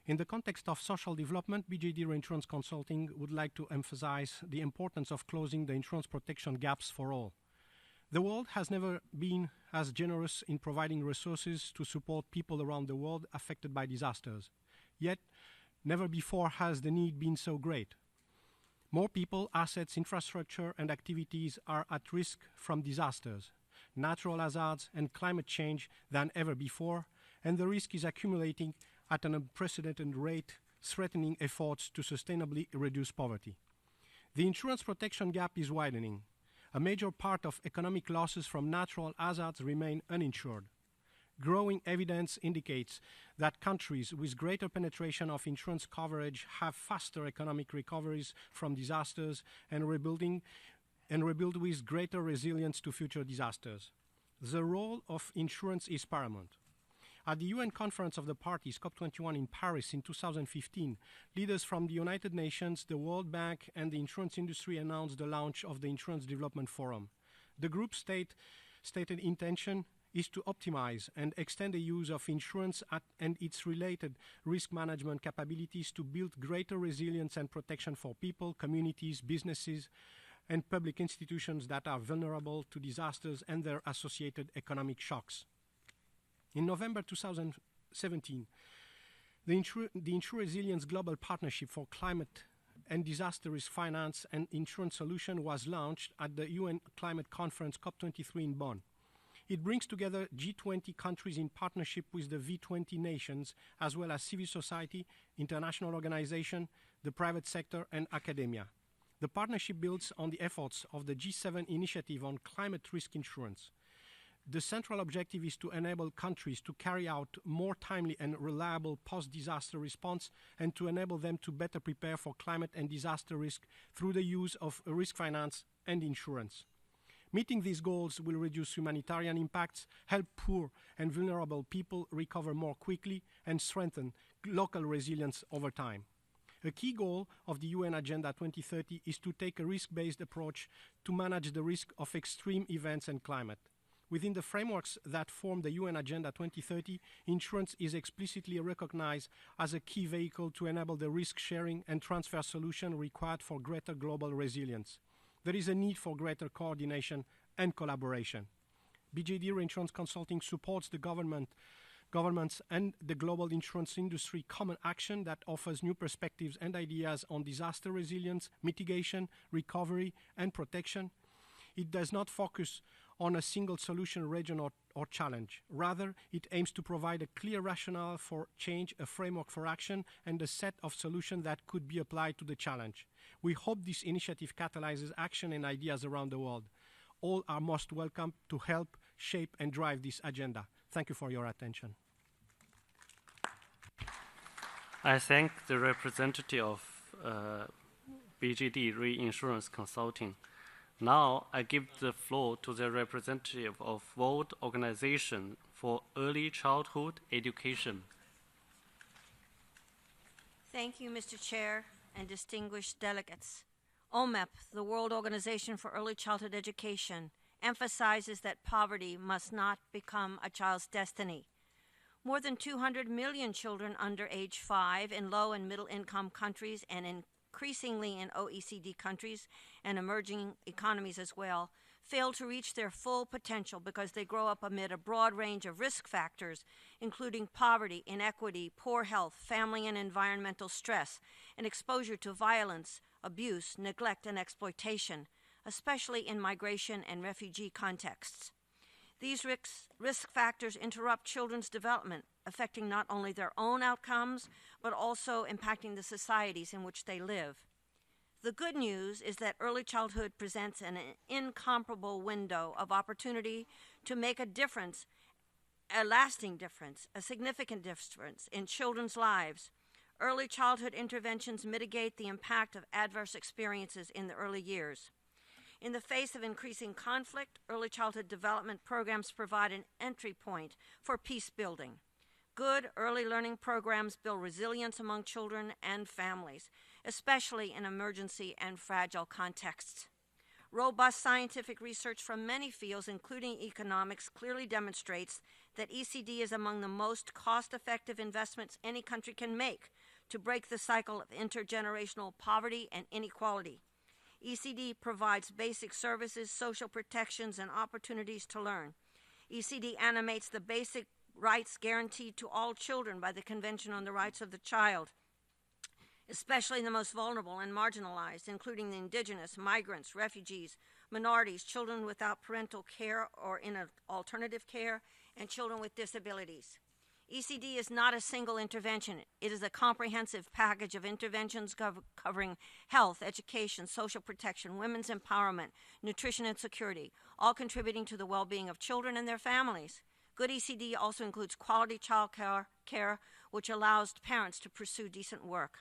In the context of social development, BJD Reinsurance Consulting would like to emphasize the importance of closing the insurance protection gaps for all. The world has never been as generous in providing resources to support people around the world affected by disasters. Yet, never before has the need been so great. More people, assets, infrastructure, and activities are at risk from disasters, natural hazards, and climate change than ever before, and the risk is accumulating at an unprecedented rate, threatening efforts to sustainably reduce poverty. The insurance protection gap is widening. A major part of economic losses from natural hazards remain uninsured. Growing evidence indicates that countries with greater penetration of insurance coverage have faster economic recoveries from disasters and rebuild with greater resilience to future disasters. The role of insurance is paramount. At the UN Conference of the Parties, COP21 in Paris in 2015, leaders from the United Nations, the World Bank, and the insurance industry announced the launch of the Insurance Development Forum. The group's stated intention is to optimize and extend the use of insurance and its related risk management capabilities to build greater resilience and protection for people, communities, businesses, and public institutions that are vulnerable to disasters and their associated economic shocks. In November 2017, the Insure Resilience Global Partnership for Climate and Disaster Risk Finance and Insurance Solution was launched at the UN Climate Conference COP23 in Bonn. It brings together G20 countries in partnership with the V20 nations, as well as civil society, international organizations, the private sector, and academia. The partnership builds on the efforts of the G7 initiative on climate risk insurance. The central objective is to enable countries to carry out more timely and reliable post-disaster response and to enable them to better prepare for climate and disaster risk through the use of risk finance and insurance. Meeting these goals will reduce humanitarian impacts, help poor and vulnerable people recover more quickly, and strengthen local resilience over time. A key goal of the UN Agenda 2030 is to take a risk-based approach to manage the risk of extreme events and climate. Within the frameworks that form the UN Agenda 2030, insurance is explicitly recognized as a key vehicle to enable the risk-sharing and transfer solution required for greater global resilience. There is a need for greater coordination and collaboration. BJD Reinsurance Consulting supports the governments and the global insurance industry common action that offers new perspectives and ideas on disaster resilience, mitigation, recovery, and protection. It does not focus on a single solution, region, or challenge. Rather, it aims to provide a clear rationale for change, a framework for action, and a set of solutions that could be applied to the challenge. We hope this initiative catalyzes action and ideas around the world. All are most welcome to help shape and drive this agenda. Thank you for your attention. I thank the representative of BGD Reinsurance Consulting. Now I give the floor to the representative of World Organization for Early Childhood Education. Thank you, Mr. Chair and distinguished delegates. OMEP, the World Organization for Early Childhood Education, emphasizes that poverty must not become a child's destiny. More than 200 million children under age 5 in low and middle income countries and increasingly in OECD countries and emerging economies as well, fail to reach their full potential because they grow up amid a broad range of risk factors, including poverty, inequity, poor health, family and environmental stress, and exposure to violence, abuse, neglect, and exploitation, especially in migration and refugee contexts. These risk factors interrupt children's development, affecting not only their own outcomes, but also impacting the societies in which they live. The good news is that early childhood presents an incomparable window of opportunity to make a difference, a lasting difference, a significant difference in children's lives. Early childhood interventions mitigate the impact of adverse experiences in the early years. In the face of increasing conflict, early childhood development programs provide an entry point for peace building. Good early learning programs build resilience among children and families, especially in emergency and fragile contexts. Robust scientific research from many fields, including economics, clearly demonstrates that ECD is among the most cost-effective investments any country can make to break the cycle of intergenerational poverty and inequality. ECD provides basic services, social protections, and opportunities to learn. ECD animates the basic rights guaranteed to all children by the Convention on the Rights of the Child. especially the most vulnerable and marginalized, including the indigenous, migrants, refugees, minorities, children without parental care or in alternative care, and children with disabilities. ECD is not a single intervention. It is a comprehensive package of interventions covering health, education, social protection, women's empowerment, nutrition, and security, all contributing to the well-being of children and their families. Good ECD also includes quality child care, which allows parents to pursue decent work.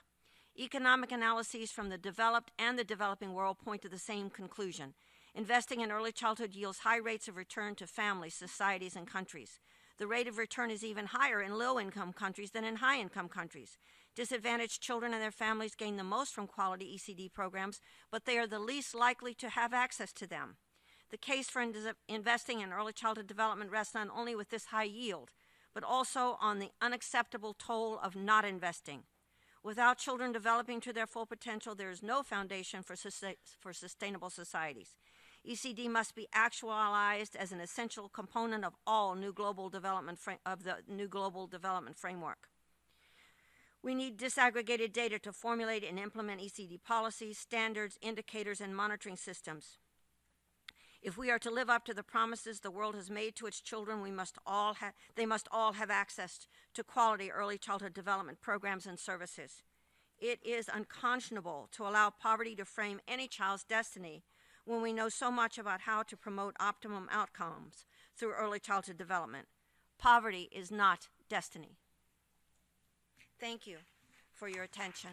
Economic analyses from the developed and the developing world point to the same conclusion. Investing in early childhood yields high rates of return to families, societies, and countries. The rate of return is even higher in low-income countries than in high-income countries. Disadvantaged children and their families gain the most from quality ECD programs, but they are the least likely to have access to them. The case for investing in early childhood development rests not only with this high yield, but also on the unacceptable toll of not investing. Without children developing to their full potential, there is no foundation for sustainable societies. ECD must be actualized as an essential component of all new global development the new global development framework. We need disaggregated data to formulate and implement ECD policies, standards, indicators, and monitoring systems. If we are to live up to the promises the world has made to its children, they must all have access to quality early childhood development programs and services. It is unconscionable to allow poverty to frame any child's destiny when we know so much about how to promote optimum outcomes through early childhood development. Poverty is not destiny. Thank you for your attention.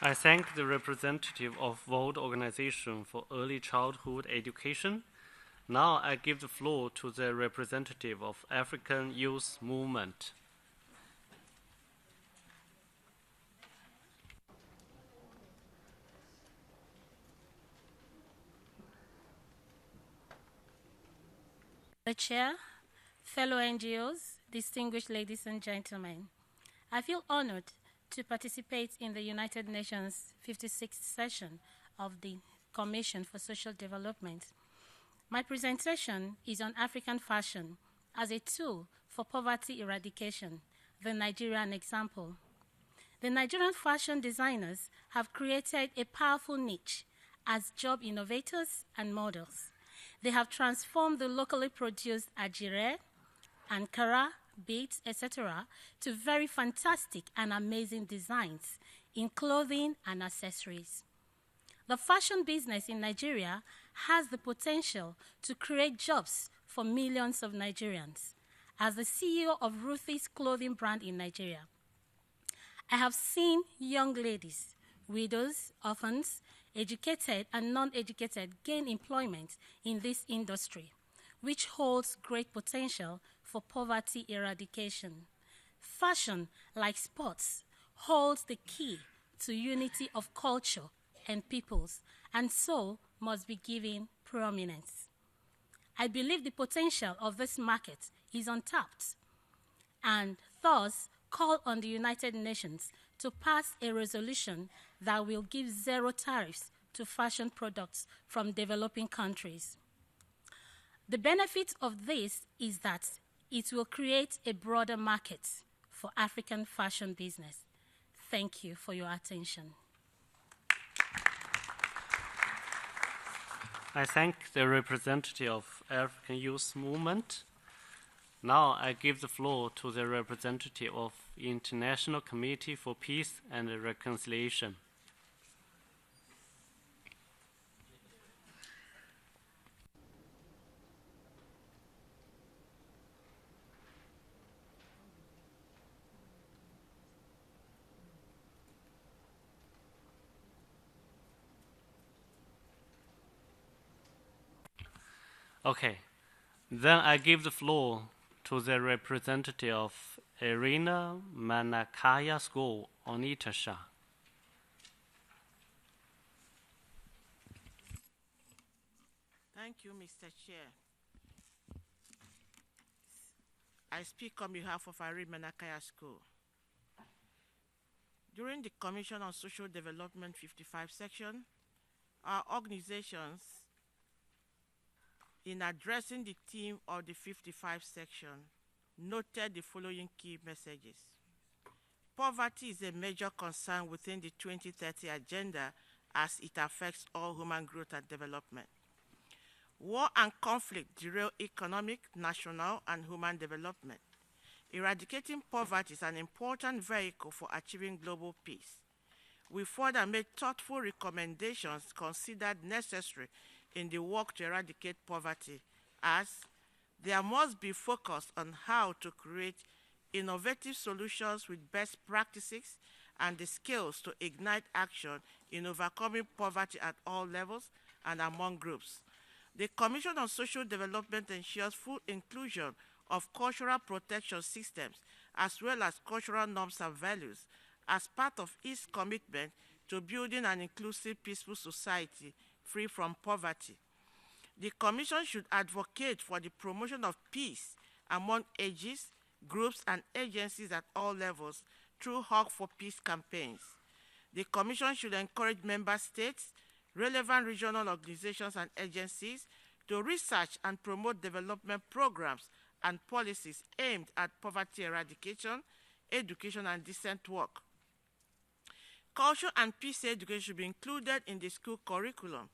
I thank the representative of World Organization for Early Childhood Education. Now I give the floor to the representative of African Youth Movement. The Chair, fellow NGOs, distinguished ladies and gentlemen, I feel honored to participate in the United Nations 56th session of the Commission for Social Development. My presentation is on African fashion as a tool for poverty eradication, the Nigerian example. The Nigerian fashion designers have created a powerful niche as job innovators and models. They have transformed the locally produced ajire, Ankara, beads, etc. to very fantastic and amazing designs in clothing and accessories. The fashion business in Nigeria has the potential to create jobs for millions of Nigerians. As the CEO of Ruthie's clothing brand in Nigeria, I have seen young ladies, widows, orphans, educated and non-educated gain employment in this industry, which holds great potential for poverty eradication. Fashion, like sports, holds the key to unity of culture and peoples, and so must be given prominence. I believe the potential of this market is untapped, and thus call on the United Nations to pass a resolution that will give zero tariffs to fashion products from developing countries. The benefit of this is that it will create a broader market for African fashion business. Thank you for your attention. I thank the representative of African Youth Movement. Now I give the floor to the representative of International Committee for Peace and Reconciliation. Okay, then I give the floor to the representative of Irina Manakaya School, Onitsha. Thank you, Mr. Chair. I speak on behalf of Irina Manakaya School. During the Commission on Social Development 55 section, our organizations, in addressing the theme of the 55 section, noted the following key messages. poverty is a major concern within the 2030 agenda as it affects all human growth and development. War and conflict derail economic, national, and human development. Eradicating poverty is an important vehicle for achieving global peace. We further made thoughtful recommendations considered necessary in the work to eradicate poverty, as there must be focus on how to create innovative solutions with best practices and the skills to ignite action in overcoming poverty at all levels and among groups. The Commission on Social Development ensures full inclusion of cultural protection systems as well as cultural norms and values as part of its commitment to building an inclusive, peaceful society free from poverty. The Commission should advocate for the promotion of peace among ages, groups, and agencies at all levels through Hawk for Peace campaigns. The Commission should encourage member states, relevant regional organizations and agencies to research and promote development programs and policies aimed at poverty eradication, education, and decent work. Culture and peace education should be included in the school curriculum.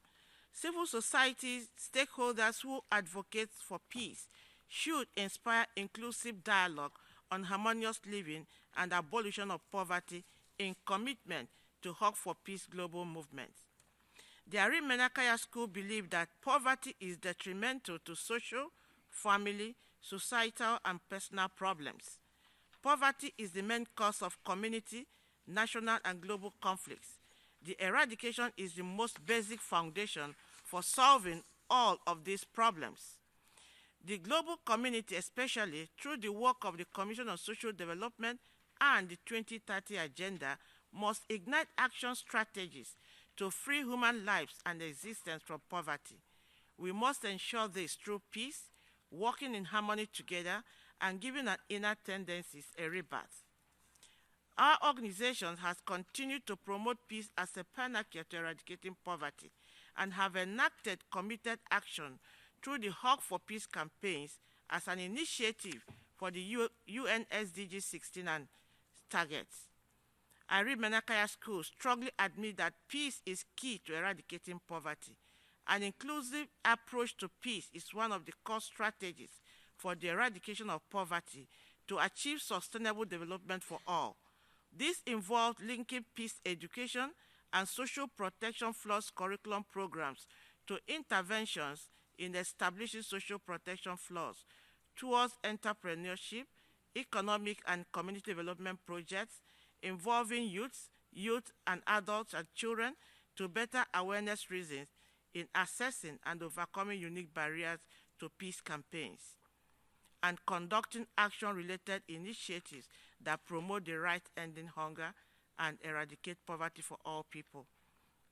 Civil society stakeholders who advocate for peace should inspire inclusive dialogue on harmonious living and abolition of poverty in commitment to Hawk for Peace global movement. The Ari Menakaya School believe that poverty is detrimental to social, family, societal, and personal problems. Poverty is the main cause of community, national, and global conflicts. The eradication is the most basic foundation for solving all of these problems. The global community, especially through the work of the Commission on Social Development and the 2030 Agenda, must ignite action strategies to free human lives and existence from poverty. We must ensure this through peace, working in harmony together, and giving our inner tendencies a rebirth. Our organization has continued to promote peace as a panacea to eradicating poverty and have enacted committed action through the Hawk for Peace campaigns as an initiative for the UN SDG 16 and targets. Ari Menakaya School strongly admit that peace is key to eradicating poverty. An inclusive approach to peace is one of the core strategies for the eradication of poverty to achieve sustainable development for all. This involves linking peace education and social protection flows curriculum programs to interventions in establishing social protection flows towards entrepreneurship, economic and community development projects involving youth and adults and children to better awareness reasons in assessing and overcoming unique barriers to peace campaigns, and conducting action-related initiatives that promote the right ending hunger and eradicate poverty for all people.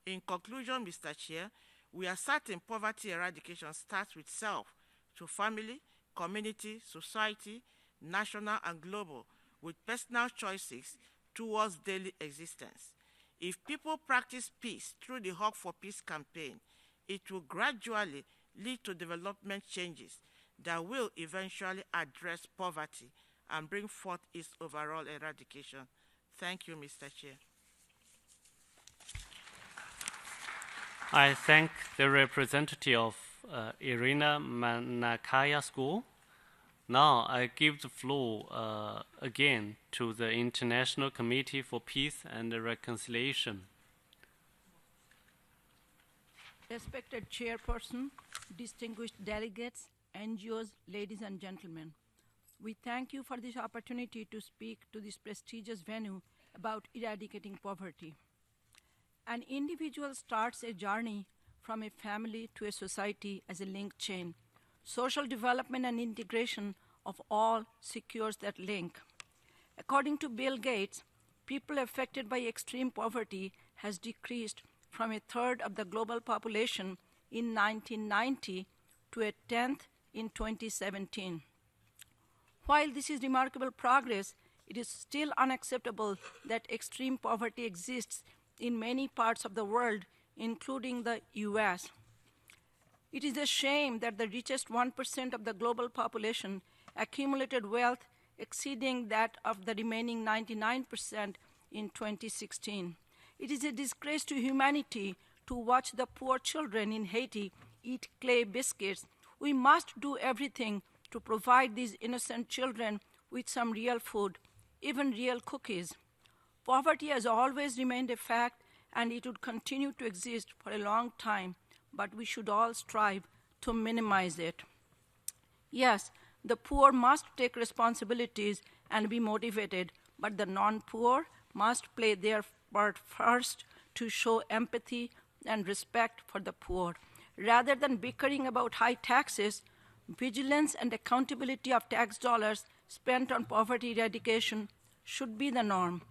In conclusion, Mr. Chair, we are certain poverty eradication starts with self, to family, community, society, national and global, with personal choices towards daily existence. If people practice peace through the Hawk for Peace campaign, it will gradually lead to development changes that will eventually address poverty and bring forth its overall eradication. Thank you, Mr. Chair. I thank the representative of Irina Menakaya School. Now I give the floor again to the International Committee for Peace and Reconciliation. Respected Chairperson, distinguished delegates, NGOs, ladies and gentlemen, we thank you for this opportunity to speak to this prestigious venue about eradicating poverty. An individual starts a journey from a family to a society as a linked chain. Social development and integration of all secures that link. According to Bill Gates, people affected by extreme poverty has decreased from a third of the global population in 1990 to a tenth in 2017. While this is remarkable progress, it is still unacceptable that extreme poverty exists in many parts of the world, including the US. It is a shame that the richest 1% of the global population accumulated wealth exceeding that of the remaining 99% in 2016. It is a disgrace to humanity to watch the poor children in Haiti eat clay biscuits. We must do everything to provide these innocent children with some real food, even real cookies. Poverty has always remained a fact, and it would continue to exist for a long time, but we should all strive to minimize it. Yes, the poor must take responsibilities and be motivated, but the non-poor must play their part first to show empathy and respect for the poor. Rather than bickering about high taxes, vigilance and accountability of tax dollars spent on poverty eradication should be the norm.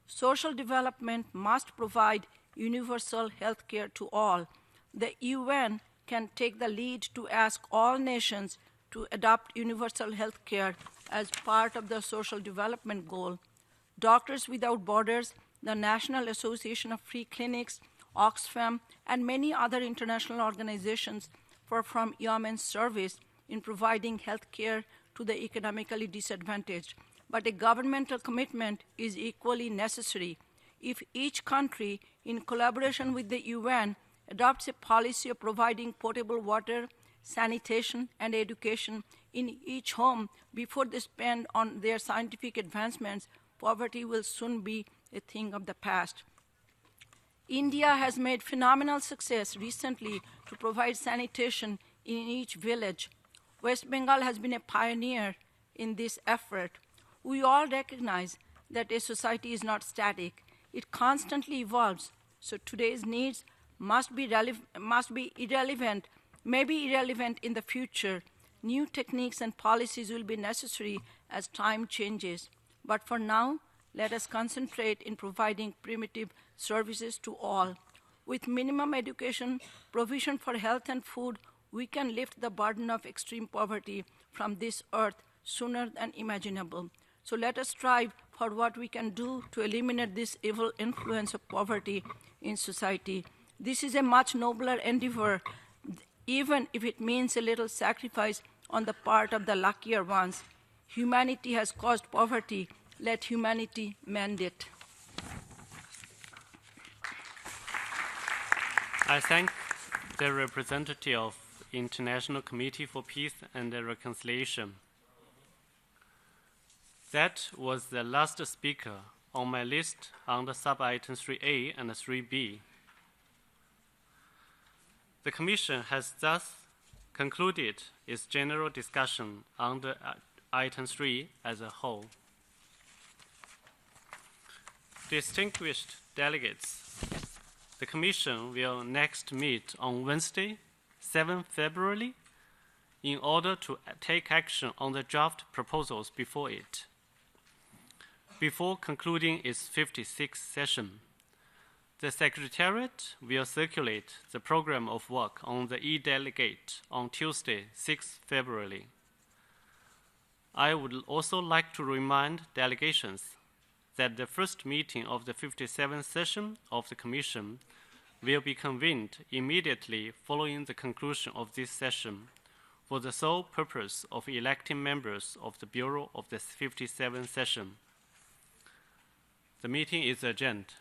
Social development must provide universal health care to all. The UN can take the lead to ask all nations to adopt universal health care as part of the social development goal. Doctors Without Borders, the National Association of Free Clinics, Oxfam, and many other international organizations perform yeoman's service in providing health care to the economically disadvantaged. But a governmental commitment is equally necessary. If each country, in collaboration with the UN, adopts a policy of providing potable water, sanitation, and education in each home before they spend on their scientific advancements, poverty will soon be a thing of the past. India has made phenomenal success recently to provide sanitation in each village. West Bengal has been a pioneer in this effort. We all recognize that a society is not static. It constantly evolves, so today's needs may be irrelevant in the future. New techniques and policies will be necessary as time changes. But for now, let us concentrate in providing primitive services to all. With minimum education, provision for health and food, we can lift the burden of extreme poverty from this earth sooner than imaginable. So let us strive for what we can do to eliminate this evil influence of poverty in society. This is a much nobler endeavor, even if it means a little sacrifice on the part of the luckier ones. Humanity has caused poverty. Let humanity mend it. I thank the representative of International Committee for Peace and Reconciliation. That was the last speaker on my list under sub-item 3A and 3B. The Commission has thus concluded its general discussion under item 3 as a whole. Distinguished delegates, the Commission will next meet on Wednesday, 7 February, in order to take action on the draft proposals before it. Before concluding its 56th session, the Secretariat will circulate the program of work on the e-delegate on Tuesday, 6 February. I would also like to remind delegations that the first meeting of the 57th session of the Commission will be convened immediately following the conclusion of this session for the sole purpose of electing members of the Bureau of the 57th session. The meeting is adjourned.